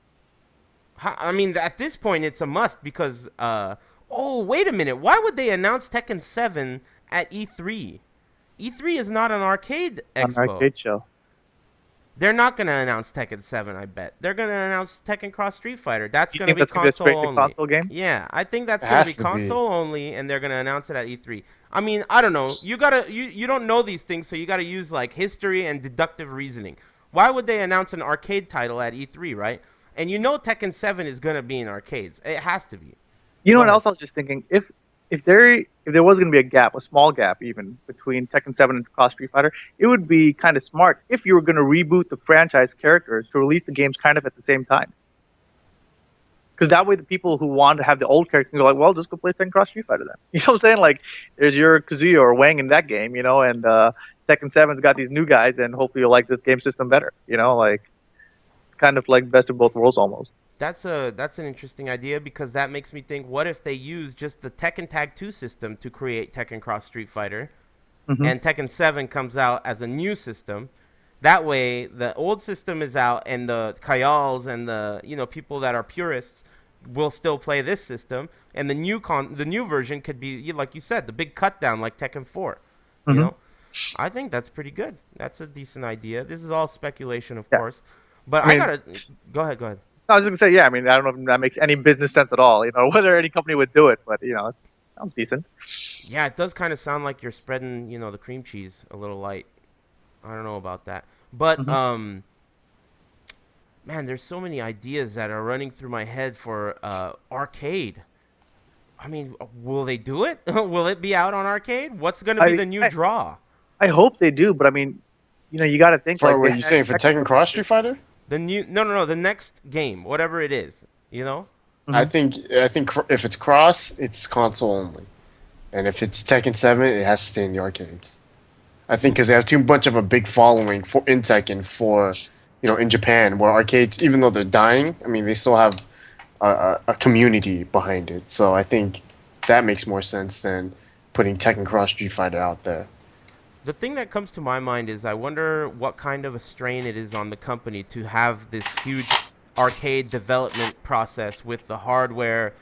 I mean, at this point, it's a must because, wait a minute. Why would they announce Tekken 7 at E3? E3 is not an arcade expo. An arcade show. They're not going to announce Tekken 7, I bet. They're going to announce Tekken Cross Street Fighter. That's You going to think be that's gonna be a console straight to only. console game? Yeah, I think that's It going to has be to be. console only, and they're going to announce it at E3. I mean, I don't know. You don't know these things, so you got to use like history and deductive reasoning. Why would they announce an arcade title at E3, right? And Tekken 7 is going to be in arcades. It has to be. You know Go what ahead. else I was just thinking? If there was going to be a gap, a small gap even between Tekken 7 and Cross Street Fighter, it would be kind of smart if you were going to reboot the franchise characters to release the games kind of at the same time. Because that way, the people who want to have the old character can go like, well, just go play Tekken Cross Street Fighter then. You know what I'm saying? Like, there's your Kazuya or Wang in that game, and Tekken 7's got these new guys, and hopefully you'll like this game system better. Like, it's kind of like best of both worlds almost. That's an interesting idea because that makes me think, what if they use just the Tekken Tag 2 system to create Tekken Cross Street Fighter, and Tekken 7 comes out as a new system? That way, the old system is out, and the Kayals and the people that are purists will still play this system, and the new version could be, like you said, the big cut down like Tekken 4. I think that's pretty good. That's a decent idea. This is all speculation, of course, but I gotta go ahead. I was just gonna say, yeah. I mean, I don't know if that makes any business sense at all. Whether any company would do it, but it sounds decent. Yeah, it does kind of sound like you're spreading, the cream cheese a little light. I don't know about that, but man, there's so many ideas that are running through my head for arcade. I mean, will they do it? Will it be out on arcade? What's going to be the new draw? I hope they do, but I mean, you got to think. For like, what are you saying for Tekken Cross Street Fighter? The new no, the next game, whatever it is, I think if it's Cross, it's console only, and if it's Tekken 7, it has to stay in the arcades. I think because they have too much of a big following in Tekken for in Japan, where arcades, even though they're dying, I mean they still have a community behind it. So I think that makes more sense than putting Tekken Cross Street Fighter out there. The thing that comes to my mind is I wonder what kind of a strain it is on the company to have this huge arcade development process with the hardware.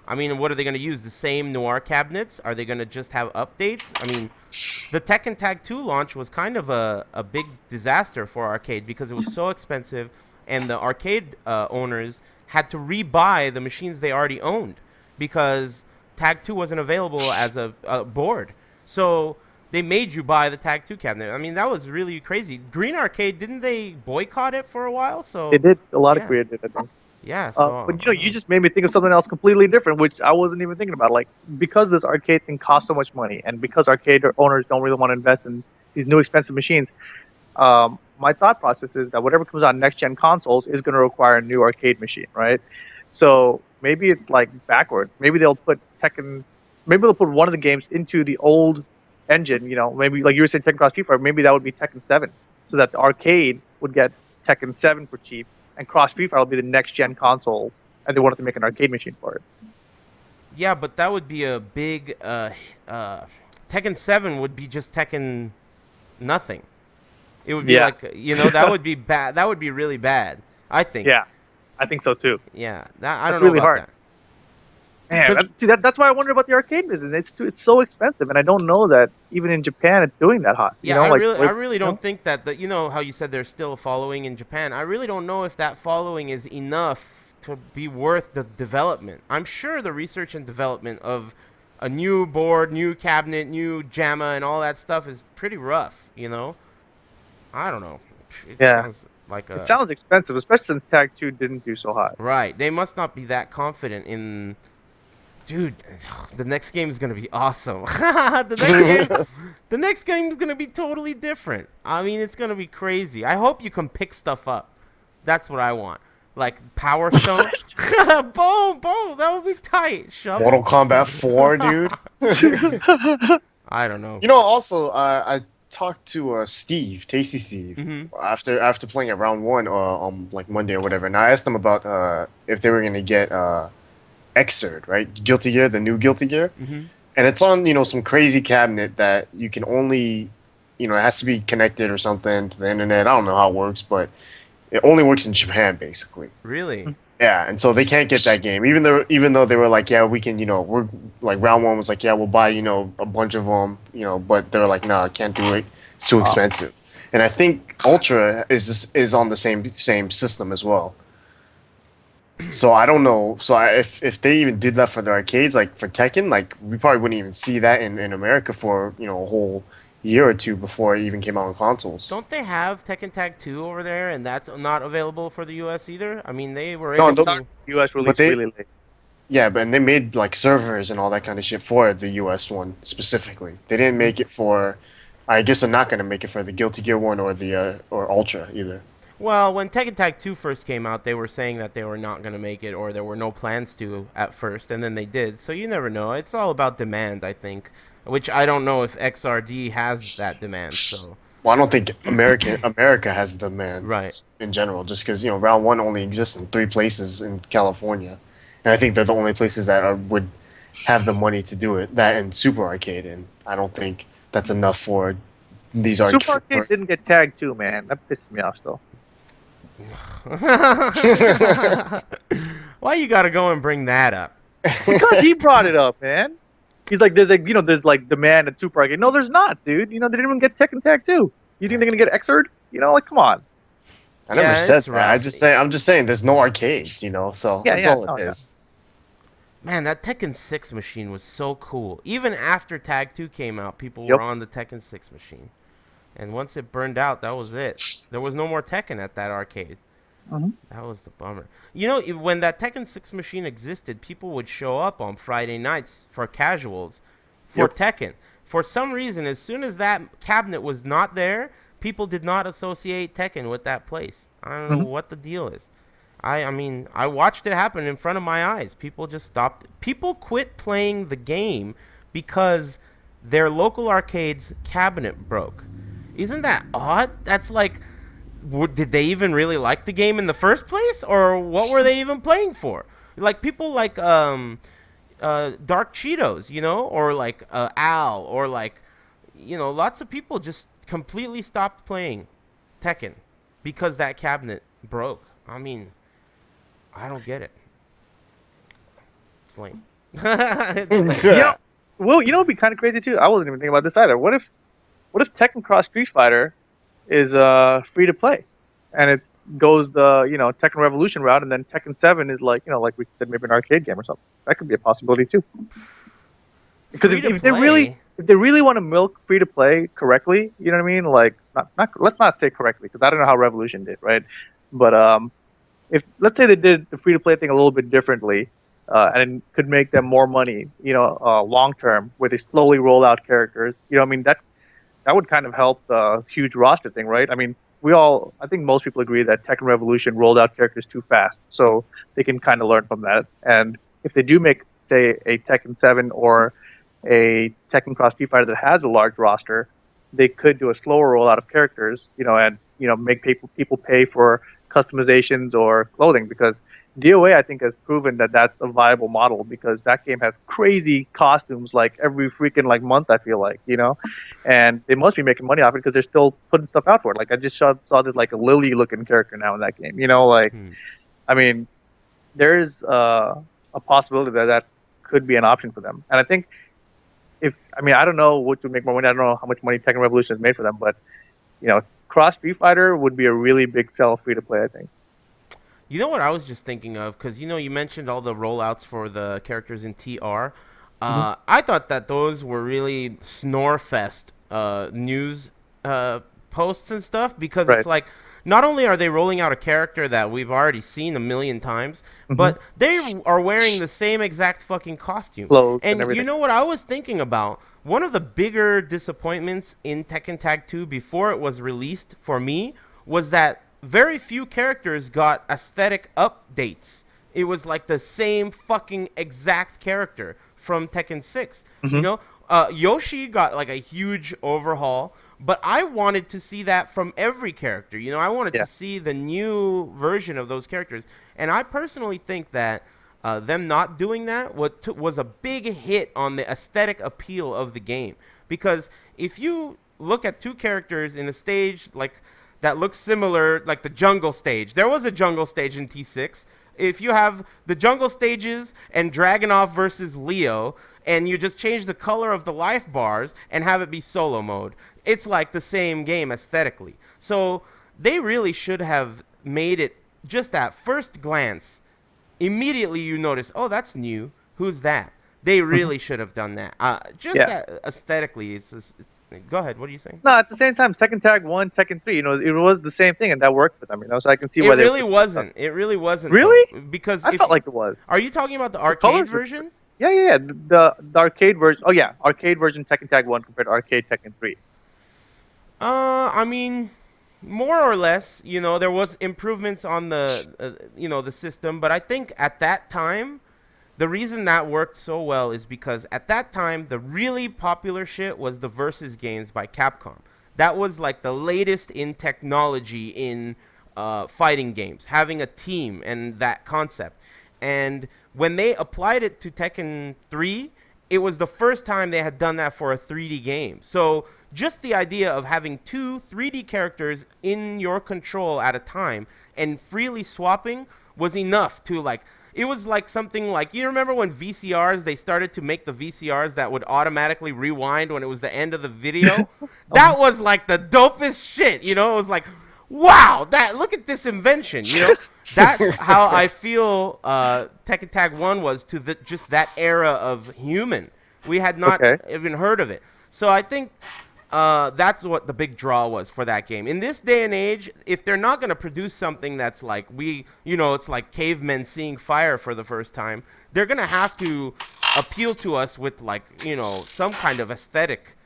I mean, what are they going to use? The same Noir cabinets? Are they going to just have updates? I mean, the Tekken Tag 2 launch was kind of a big disaster for arcade because it was so expensive, and the arcade owners had to rebuy the machines they already owned because Tag 2 wasn't available as a board. So they made you buy the Tag 2 cabinet. I mean, that was really crazy. Green Arcade, didn't they boycott it for a while? They So, did. A lot of yeah. Korea did, I think. Yeah, so, But you just made me think of something else completely different, which I wasn't even thinking about. Like, because this arcade thing costs so much money, and because arcade owners don't really want to invest in these new expensive machines, my thought process is that whatever comes out next gen consoles is going to require a new arcade machine, right? So maybe it's like backwards. Maybe they'll put Tekken, maybe they'll put one of the games into the old engine. Maybe like you were saying Tekken Cross FIFA, maybe that would be Tekken 7, so that the arcade would get Tekken 7 for cheap, and Cross FIFA will be the next gen consoles, and they wanted to make an arcade machine for it. yeah, but that would be a big, Tekken 7 would be just Tekken nothing. It would be Yeah. like, that would be bad. That would be really bad, I think. Yeah, I think so too. Yeah, I That's don't know really about hard. that. Man, 'Cause- that's why I wonder about the arcade business. It's so expensive, and I don't know that even in Japan it's doing that hot. Yeah, I really you know? don't think that how you said there's still a following in Japan. I really don't know if that following is enough to be worth the development. I'm sure the research and development of a new board, new cabinet, new JAMA, and all that stuff is pretty rough. I don't know. It Yeah. sounds like It sounds expensive, especially since Tag 2 didn't do so hot. right. They must not be that confident in. Dude, the next game is gonna be awesome. The next game is gonna be totally different. I mean, it's gonna be crazy. I hope you can pick stuff up. That's what I want. Like Power Stone. Boom, boom. That would be tight. Shovel. Mortal Kombat 4, dude. I don't know. Also, I talked to Steve, Tasty Steve, Mhm. after playing at round one on like Monday or whatever, and I asked him about if they were gonna get Xrd, right? Guilty Gear, the new Guilty Gear, Mhm. and it's on some crazy cabinet that you can only, it has to be connected or something to the internet. I don't know how it works, but it only works in Japan basically. Really? Yeah, and so they can't get that game, even though they were like, yeah, we can, we're like round one was like, yeah, we'll buy, a bunch of them, but they're like, no, I can't do it. It's too expensive. And I think Ultra is on the same system as well. So I don't know. So if they even did that for the arcades, like for Tekken, like we probably wouldn't even see that in America for a whole year or two before it even came out on consoles. Don't they have Tekken Tag 2 over there, and that's not available for the U.S. either? I mean, they were No, able no. to. US released they- really late. Yeah, but and they made like servers and all that kind of shit for the US one specifically. They didn't make it for. I guess they're not gonna make it for the Guilty Gear one or the or Ultra either. Well, when Tekken Tag 2 first came out, they were saying that they were not going to make it, or there were no plans to at first, and then they did. So you never know. It's all about demand, I think, which I don't know if XRD has that demand. So Well, I don't think America has the demand Right. in general, just because round one only exists in 3 places in California, and I think they're the only places that would have the money to do it. That and Super Arcade, and I don't think that's enough for these Super Arcade didn't get tagged too, man. That pisses me off still. why you got to go and bring that up? Because he brought it up, man. He's like, there's like demand at Super Arcade. No, there's not, dude. They didn't even get Tekken Tag 2. You think they're gonna get Xrd? Like, come on. I never Yeah, said it's that. rough. I'm just saying there's no arcades, so Yeah, that's yeah, all no, it yeah. is. Man, that Tekken 6 machine was so cool. Even after Tag 2 came out, people Yep. were on the Tekken 6 machine. And once it burned out, that was it. There was no more Tekken at that arcade. Mhm. That was the bummer. When that Tekken 6 machine existed, people would show up on Friday nights for casuals for Yep. Tekken. For some reason, as soon as that cabinet was not there, people did not associate Tekken with that place. I don't know Mhm. what the deal is. I mean, I watched it happen in front of my eyes. People just stopped. People quit playing the game because their local arcade's cabinet broke. Isn't that odd? That's like, did they even really like the game in the first place, or what were they even playing for? Like people like Dark Cheetos, or like Al, or like lots of people just completely stopped playing Tekken because that cabinet broke. I mean, I don't get it. It's lame. It's lame. Well, it'd be kind of crazy too. I wasn't even thinking about this either. What if Tekken Cross Street Fighter is free to play, and it goes the Tekken Revolution route, and then Tekken 7 is like like we said, maybe an arcade game or something. That could be a possibility too. Because if they really want to milk free to play correctly, you know what I mean? Like not let's not say correctly because I don't know how Revolution did, right? But if let's say they did the free to play thing a little bit differently, and it could make them more money, long term, where they slowly roll out characters, I mean that would kind of help the huge roster thing, right? I mean, I think most people agree that Tekken Revolution rolled out characters too fast, so they can kind of learn from that. And if they do make, say, a Tekken 7 or a Tekken Cross Street Fighter that has a large roster, they could do a slower rollout of characters, and make people pay for customizations or clothing, because DOA I think has proven that that's a viable model, because that game has crazy costumes like every freaking like month, I feel like, and they must be making money off it because they're still putting stuff out for it. Like I just saw this like a Lily looking character now in that game, I mean, there's a possibility that could be an option for them. And I think I don't know what would make more money. I don't know how much money Tekken Revolution has made for them, but Cross Street Fighter would be a really big sell free to play, I think. You know what I was just thinking of? Because, you mentioned all the rollouts for the characters in TR. I thought that those were really Snorefest news posts and stuff, because It's like, not only are they rolling out a character that we've already seen a million times, but they are wearing the same exact fucking costume. And you know what I was thinking about? One of the bigger disappointments in Tekken Tag 2 before it was released for me was that very few characters got aesthetic updates. It was like the same fucking exact character from Tekken 6. Yoshi got like a huge overhaul, but I wanted to see that from every character. I wanted to see the new version of those characters. And I personally think that them not doing that was a big hit on the aesthetic appeal of the game. Because if you look at two characters in a stage like that looks similar, like the jungle stage. There was a jungle stage in T6. If you have the jungle stages and Dragunov versus Leo, and you just change the color of the life bars and have it be solo mode, it's like the same game aesthetically. So they really should have made it just at first glance. Immediately you notice, oh, that's new. Who's that? They really should have done that. Aesthetically, go ahead. What are you saying? No, at the same time, Tekken Tag 1, Tekken 3, it was the same thing, and that worked for them. So I can see why it really wasn't. It really wasn't. Really? Though, because I felt like it was. Are you talking about the arcade version? Yeah. The arcade version. Oh yeah, arcade version Tekken Tag 1 compared to arcade Tekken 3. I mean, more or less. There was improvements on the the system, but I think at that time, the reason that worked so well is because at that time, the really popular shit was the Versus games by Capcom. That was like the latest in technology in fighting games, having a team and that concept. And when they applied it to Tekken 3, it was the first time they had done that for a 3D game. So just the idea of having two 3D characters in your control at a time and freely swapping was enough to like... It was like something like, you remember when VCRs, they started to make the VCRs that would automatically rewind when it was the end of the video? That was like the dopest shit, It was like, wow, look at this invention, That's how I feel Tekken Tag 1 was to just that era of human. We had not even heard of it. So I think that's what the big draw was for that game. In this day and age, if they're not going to produce something that's like it's like cavemen seeing fire for the first time, they're going to have to appeal to us with like, some kind of aesthetic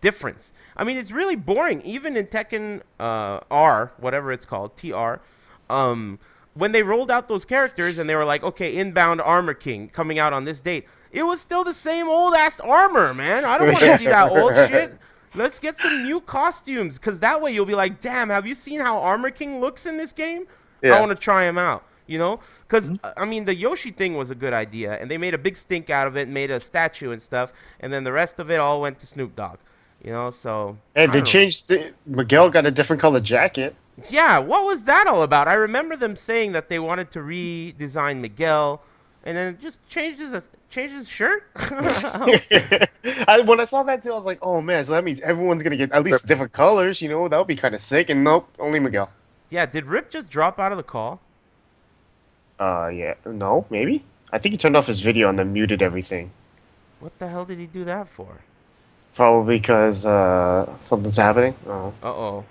difference. I mean, it's really boring. Even in Tekken R, whatever it's called, TR, when they rolled out those characters and they were like, okay, Inbound Armor King coming out on this date, it was still the same old-ass armor, man. I don't want to see that old shit. Let's get some new costumes, because that way you'll be like, damn, have you seen how Armor King looks in this game? I want to try him out, Because, I mean, the Yoshi thing was a good idea, and they made a big stink out of it and made a statue and stuff, and then the rest of it all went to Snoop Dogg. So Hey, I they don't know. changed. Miguel got a different color jacket. Yeah, what was that all about? I remember them saying that they wanted to redesign Miguel, and then just changed his shirt. When I saw that too, I was like, "Oh man!" So that means everyone's gonna get at least Rip. different colors. That would be kind of sick. And nope, only Miguel. Yeah, did Rip just drop out of the call? Yeah, no, maybe. I think he turned off his video and then muted everything. What the hell did he do that for? Probably because something's happening. Oh. Uh-oh.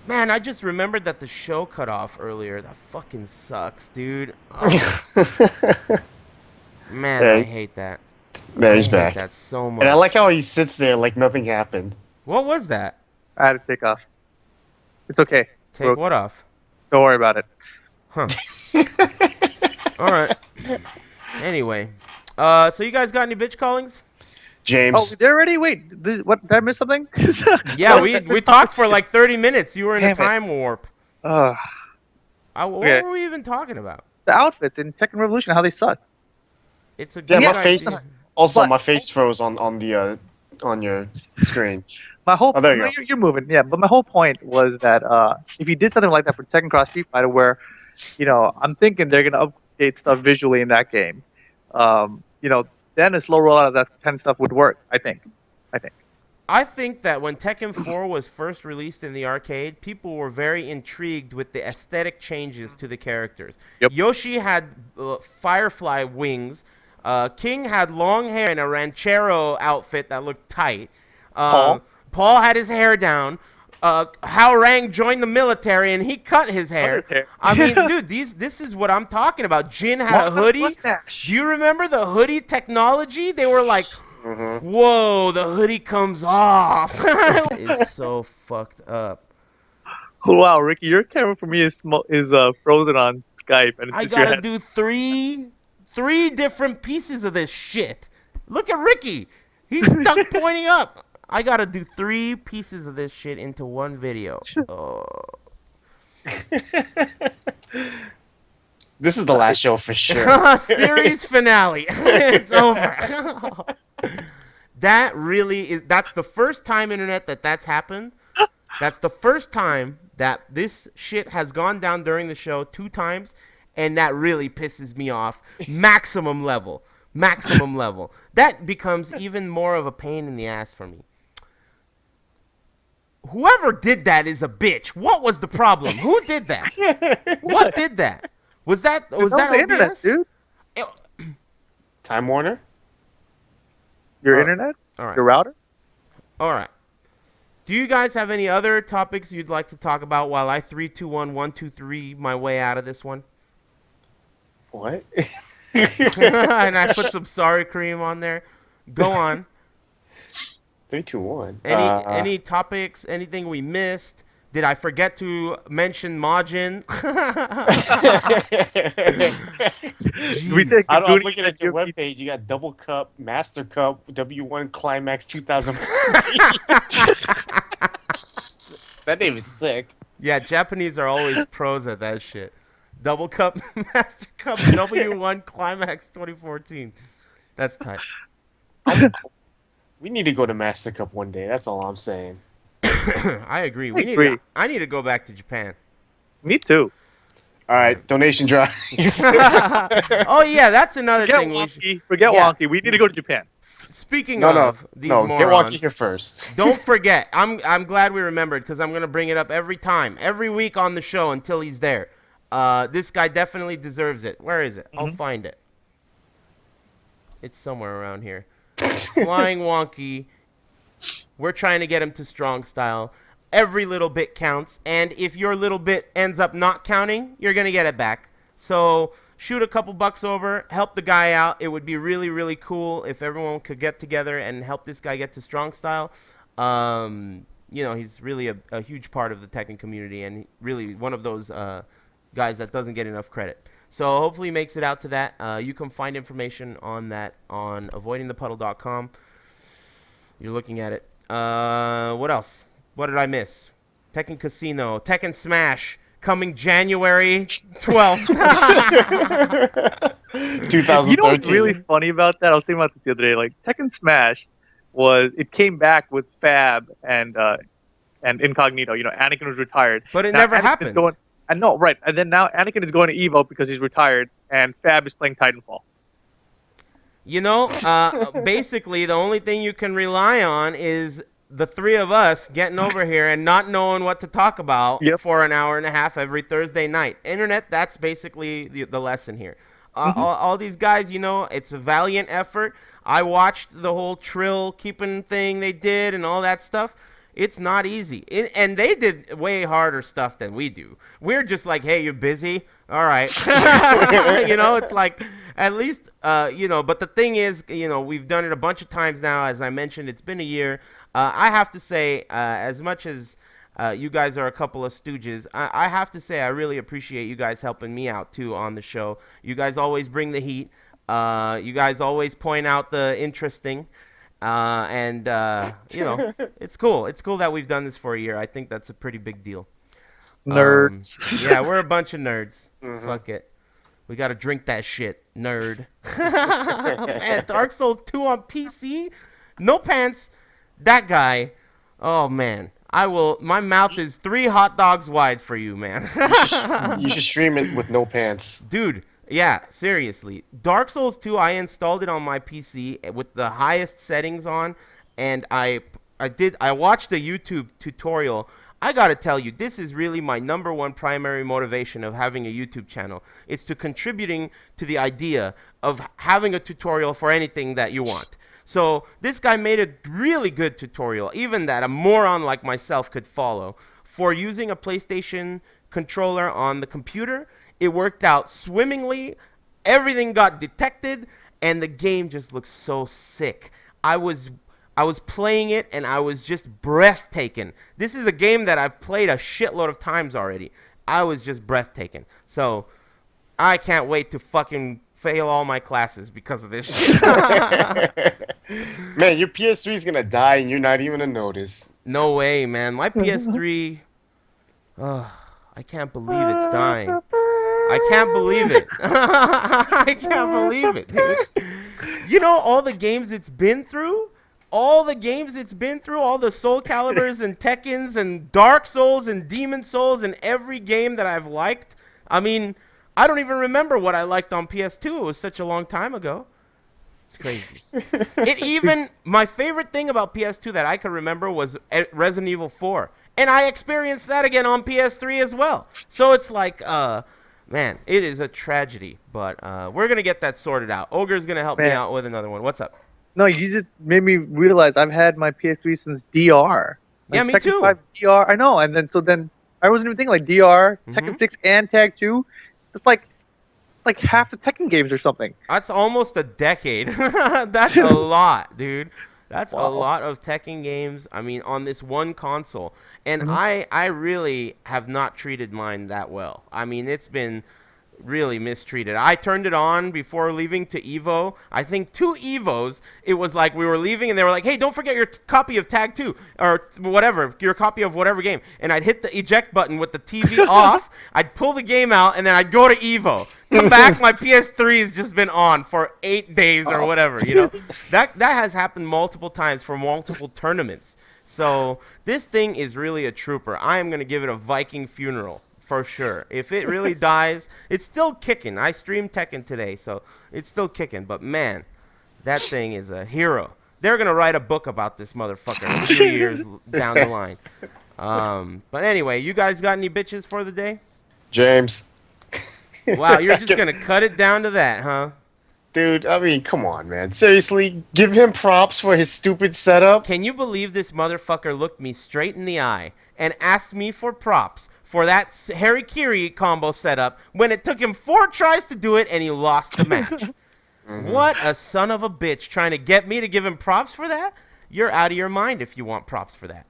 Man, I just remembered that the show cut off earlier. That fucking sucks, dude. Oh, man, I There, hate that. there I he's hate back. that so And I like much. how he sits there like nothing happened. What was that? I had to take off. It's okay. Take what off? Don't worry about it. Huh. All right. Anyway, so you guys got any bitch callings? Oh, James. we did already? Wait, what? Did I miss something? Yeah, we talked for like 30 minutes. You were in a Damn it. time warp. Uh, What Okay. were we even talking about? the outfits in Tekken Revolution, how they suck. It's a Yeah, good my idea. face. Also, But- my face froze on your screen. My whole Oh, there you go. you're moving, yeah. But my whole point was that if you did something like that for Tekken Cross Street Fighter, where I'm thinking they're gonna update stuff visually in that game, then a slow rollout of that kind of stuff would work. I think. I think that when Tekken 4 was first released in the arcade, people were very intrigued with the aesthetic changes to the characters. Yep. Yoshi had firefly wings. King had long hair and a ranchero outfit that looked tight. Paul had his hair down. Hao Rang joined the military and he cut his hair. his hair. I mean, dude, this is what I'm talking about. Jin had a hoodie. Mustache. Do you remember the hoodie technology? They were like, whoa, the hoodie comes off. It's so fucked up. Wow, Ricky, your camera for me is frozen on Skype, and it's I just your gotta head. do three different pieces of this shit. Look at Ricky. He's stuck pointing up. I gotta do 3 pieces of this shit into one video. Oh. This is the last show for sure. Series finale. It's over. That really is. That's the first time, internet, that's happened. That's the first time that this shit has gone down during the show 2 times, and that really pisses me off. Maximum level. That becomes even more of a pain in the ass for me. Whoever did that is a bitch. What was the problem? Who did that? What did that? Was that It's on that the OBS? internet, dude. Time Warner. Your Alright. internet, All your right. router. All right. Do you guys have any other topics you'd like to talk about while I 3, 2, 1, 1, 2, 3 my way out of this one? What? And I put some sorry cream on there. Go on. 3, 2, 1. Any topics? Anything we missed? Did I forget to mention Majin? We take I'm Goonies looking at and your UFC. webpage. You got Double Cup, Master Cup, W1 Climax 2014. That name is sick. Yeah, Japanese are always pros at that shit. Double Cup, Master Cup, W1 Climax 2014. That's tight. We need to go to Master Cup one day. That's all I'm saying. I agree. agree. I need to go back to Japan. Me too. All right, donation drive. Oh yeah, that's another Forget thing. We should, Wonky. Forget Yeah. Wonky. We need to go to Japan. speaking no, of these get morons, Wonky here first. don't forget. I'm glad we remembered because I'm gonna bring it up every week on the show until he's there. This guy definitely deserves it. Where is it? I'll find it. It's somewhere around here. Flying Wonky. We're trying to get him to strong style. Every little bit counts, and if your little bit ends up not counting, you're gonna get it back. So shoot a couple bucks over, help the guy out. It would be really, really cool if everyone could get together and help this guy get to strong style. He's really a huge part of the Tekken community, and really one of those guys that doesn't get enough credit. So hopefully he makes it out to that. You can find information on that on avoidingthepuddle.com. You're looking at it. What else? What did I miss? Tekken Casino, Tekken Smash, coming January 12th. 2013. You know what's really funny about that? I was thinking about this the other day. Like Tekken Smash, was it came back with Fab and Incognito. You know, Anakin was retired. But it Now never Anakin is happened. going. I know, right? And then now Anakin is going to Evo because he's retired, and Fab is playing Titanfall. You know, basically the only thing you can rely on is the three of us getting over here and not knowing what to talk about Yep. for an hour and a half every Thursday night. Internet, that's basically the lesson here. All these guys, you know, it's a valiant effort. I watched the whole Trill keeping thing they did and all that stuff. It's not easy. And they did way harder stuff than we do. We're just like, hey, you're busy? All right. You know, it's like, at least, you know, but the thing is, you know, we've done it a bunch of times now. As I mentioned, it's been a year. I have to say, as much as you guys are a couple of stooges, I have to say I really appreciate you guys helping me out, too, on the show. You guys always bring the heat. You guys always point out the interesting. And you know, it's cool. It's cool that we've done this for a year. I think that's a pretty big deal. Nerds. Yeah, we're a bunch of nerds. Fuck it. We gotta drink that shit, nerd. Man, Dark Souls 2 on PC? No pants. That guy. Oh man. I will. My mouth is 3 hot dogs wide for you, man. You should stream it with no pants. Dude, yeah, seriously. Dark Souls 2, I installed it on my PC with the highest settings on, and I watched a YouTube tutorial. I gotta tell you, this is really my number one primary motivation of having a YouTube channel. It's to contributing to the idea of having a tutorial for anything that you want. So this guy made a really good tutorial, even that a moron like myself could follow, for using a PlayStation controller on the computer. It worked out swimmingly. Everything got detected, and the game just looks so sick. I was playing it, and I was just breathtaking. This is a game that I've played a shitload of times already. I was just breathtaking. So I can't wait to fucking fail all my classes because of this shit. Man, your PS3 is gonna die, and you're not even gonna notice. No way, man. My PS3. I can't believe it's dying. I can't believe it. I can't believe it, dude. You know all the games it's been through? All the games it's been through, all the Soul Caliburs and Tekkens and Dark Souls and Demon Souls and every game that I've liked. I mean, I don't even remember what I liked on PS2. It was such a long time ago. It's crazy. My favorite thing about PS2 that I could remember was Resident Evil 4. And I experienced that again on PS3 as well. So it's like, man, it is a tragedy. But we're going to get that sorted out. Ogre's going to help me out with another one. What's up? No, you just made me realize I've had my PS3 since DR. Like Yeah, me Tekken too. 5 DR, I know, and then I wasn't even thinking like DR, Tekken 6, and Tag 2. It's like half the Tekken games or something. That's almost a decade. That's a lot, dude. That's a lot of Tekken games. I mean, on this one console. And I really have not treated mine that well. I mean, it's been really mistreated. I turned it on before leaving to Evo. I think 2 Evos. It was like we were leaving and they were like, hey, don't forget your copy of Tag 2 or whatever, your copy of whatever game. And I'd hit the eject button with the TV off. I'd pull the game out and then I'd go to Evo. Come back, my PS3 has just been on for 8 days or whatever, you know. That has happened multiple times for multiple tournaments. So this thing is really a trooper. I am going to give it a Viking funeral. For sure. If it really dies, it's still kicking. I streamed Tekken today, so it's still kicking. But man, that thing is a hero. They're going to write a book about this motherfucker 3 years down the line. But anyway, you guys got any bitches for the day? James. Wow, you're just going to cut it down to that, huh? Dude, I mean, come on, man. Seriously, give him props for his stupid setup. Can you believe this motherfucker looked me straight in the eye and asked me for props for that Harikiri combo setup when it took him 4 tries to do it and he lost the match? What a son of a bitch, trying to get me to give him props for that? You're out of your mind if you want props for that.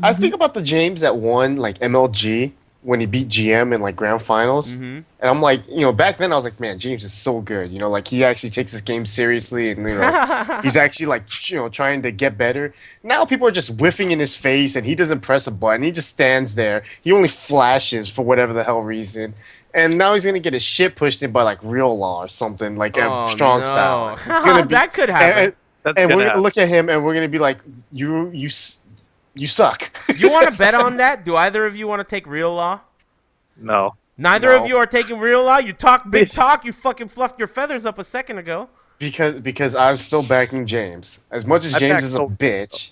I think about the James that won, like, MLG when he beat GM in, like, grand finals. And I'm like, you know, back then I was like, man, James is so good. You know, like, he actually takes this game seriously and, you know, he's actually, like, you know, trying to get better. Now people are just whiffing in his face and he doesn't press a button. He just stands there. He only flashes for whatever the hell reason. And now he's going to get his shit pushed in by, like, Real Law or something, like, strong style. It's gonna be, that could happen. That's and gonna we're gonna happen. look at him and we're gonna be like, you suck. You want to bet on that? Do either of you want to take real law? No. Neither of No. you are taking real law. You talk big talk. You fucking fluffed your feathers up a second ago. Because I'm still backing James. As much as I James back is a so. bitch,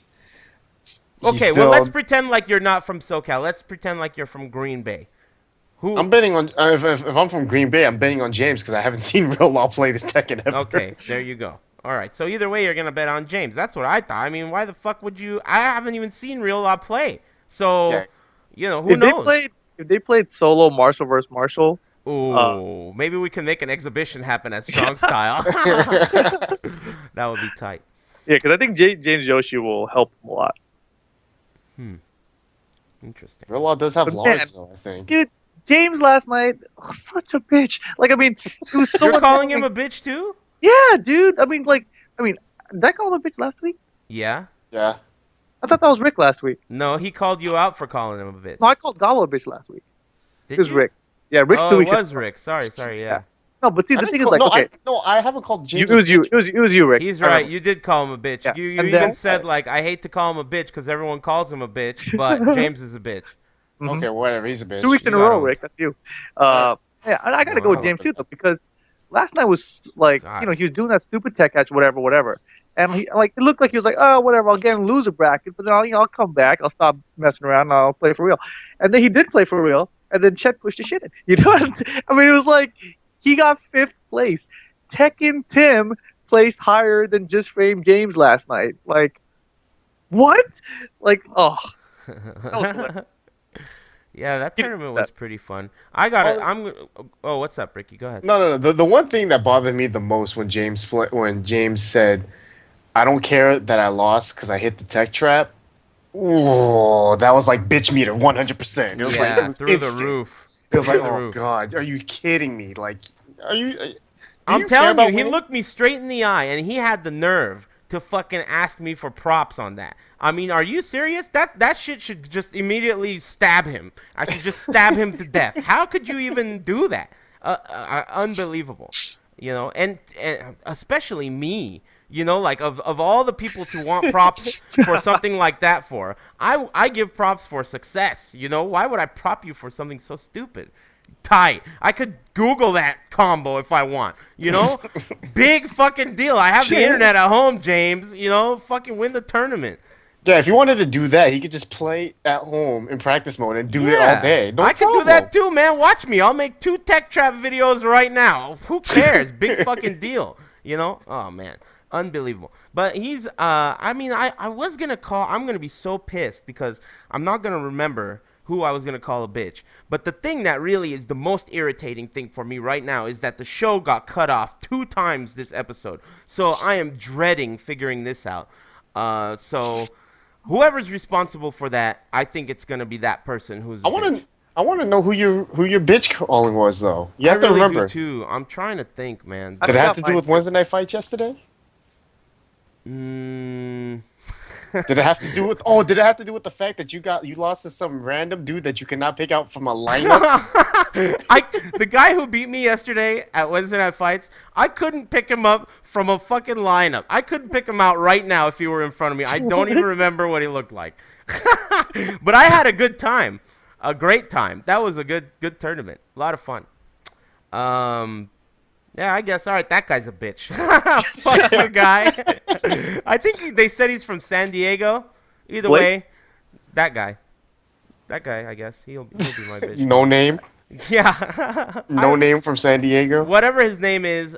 he's Okay, well, let's still. pretend like you're not from SoCal. Let's pretend like you're from Green Bay. Who? I'm betting on if I'm from Green Bay, I'm betting on James because I haven't seen Real Law play this Tekken ever. Okay, there you go. All right, so either way, you're gonna bet on James. That's what I thought. I mean, why the fuck would you? I haven't even seen Real Law play, so Yeah. who If they knows? played, if they played solo Marshall versus Marshall, Ooh, maybe we can make an exhibition happen at Strong Style. That would be tight. yeah, because I think James Yoshi will help him a lot. Interesting. Real Law does have But man, Lars though, I think. dude, James last night, such a bitch. Like, I mean, he was so You're calling him annoying. a bitch too? Yeah, dude. I mean, did I call him a bitch last week? Yeah. Yeah. I thought that was Rick last week. No, he called you out for calling him a bitch. No, I called Gallo a bitch last week. Did It was you? Rick. Yeah, Rick's Oh, 2 it weeks. was Rick. Sorry, yeah. No, but see, I the didn't thing is, call, like, no, okay, I haven't called James. it was you. It was you, Rick. He's I right. remember. You did call him a bitch. Yeah. You And even then- said like I hate to call him a bitch because everyone calls him a bitch, but James is a bitch. Mhm. Okay, whatever. He's a bitch. 2 weeks in You a got row, owned. Rick. That's you. Yeah, I got to go with Wow. James too, though, because last night was like, God. he was doing that stupid tech catch, whatever, and he like it looked like he was like, oh, whatever, I'll get in loser bracket, but then I'll come back, I'll stop messing around, and I'll play for real, and then he did play for real, and then Chet pushed the shit in. You know, I mean, it was like he got 5th place. Tekken Tim placed higher than Just Frame James last night. Like, what? Like, oh, that was hilarious. Yeah, that He just tournament did was pretty fun. I got it. Oh. Oh, what's up, Ricky? Go ahead. No. The one thing that bothered me the most when James said, "I don't care that I lost because I hit the tech trap." Ooh, that was like bitch meter 100%. It was like it Yeah, was through the instant. roof. It was like, Through the oh roof. god, are you kidding me? Like, are you? Do I'm you care telling you, about he winning? looked me straight in the eye, and he had the nerve to fucking ask me for props on that. I mean, are you serious? That shit should just immediately stab him. I should just stab him to death. How could you even do that? Unbelievable. And especially me. Like of all the people to want props for something like that for, I give props for success. Why would I prop you for something so stupid? Tight. I could Google that combo if I want. Big fucking deal. I have the internet at home, James. Fucking win the tournament. Yeah, if he wanted to do that, he could just play at home in practice mode and do it all day. No I could problem. do that too, man. Watch me. I'll make 2 tech trap videos right now. Who cares? Big fucking deal. Oh man, unbelievable. But he's. I mean, I was gonna call. I'm gonna be so pissed because I'm not gonna remember who I was gonna call a bitch. But the thing that really is the most irritating thing for me right now is that the show got cut off 2 times this episode. So I am dreading figuring this out. So. Whoever's responsible for that, I think it's gonna be that person who's. I want to know who your bitch calling was though. You have I to really remember. do too. I'm trying to think, man. I Did it have forgot to do mine. with Wednesday night fights yesterday? Mm, Did it have to do with? Oh, did it have to do with the fact that you lost to some random dude that you cannot pick out from a lineup? the guy who beat me yesterday at Wednesday Night Fights, I couldn't pick him up from a fucking lineup. I couldn't pick him out right now if he were in front of me. I don't even remember what he looked like. But I had a good time, a great time. That was a good tournament, a lot of fun. Yeah, I guess. All right, that guy's a bitch. Fuck you, guy. I think they said he's from San Diego. Either Blake? way, that guy, I guess he'll be my bitch. No name. Yeah. No name from San Diego. Whatever his name is,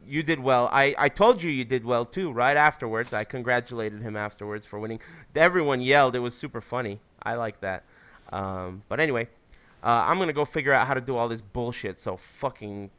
you did well. I told you did well too. Right afterwards, I congratulated him afterwards for winning. Everyone yelled. It was super funny. I like that. But anyway, I'm gonna go figure out how to do all this bullshit. So fucking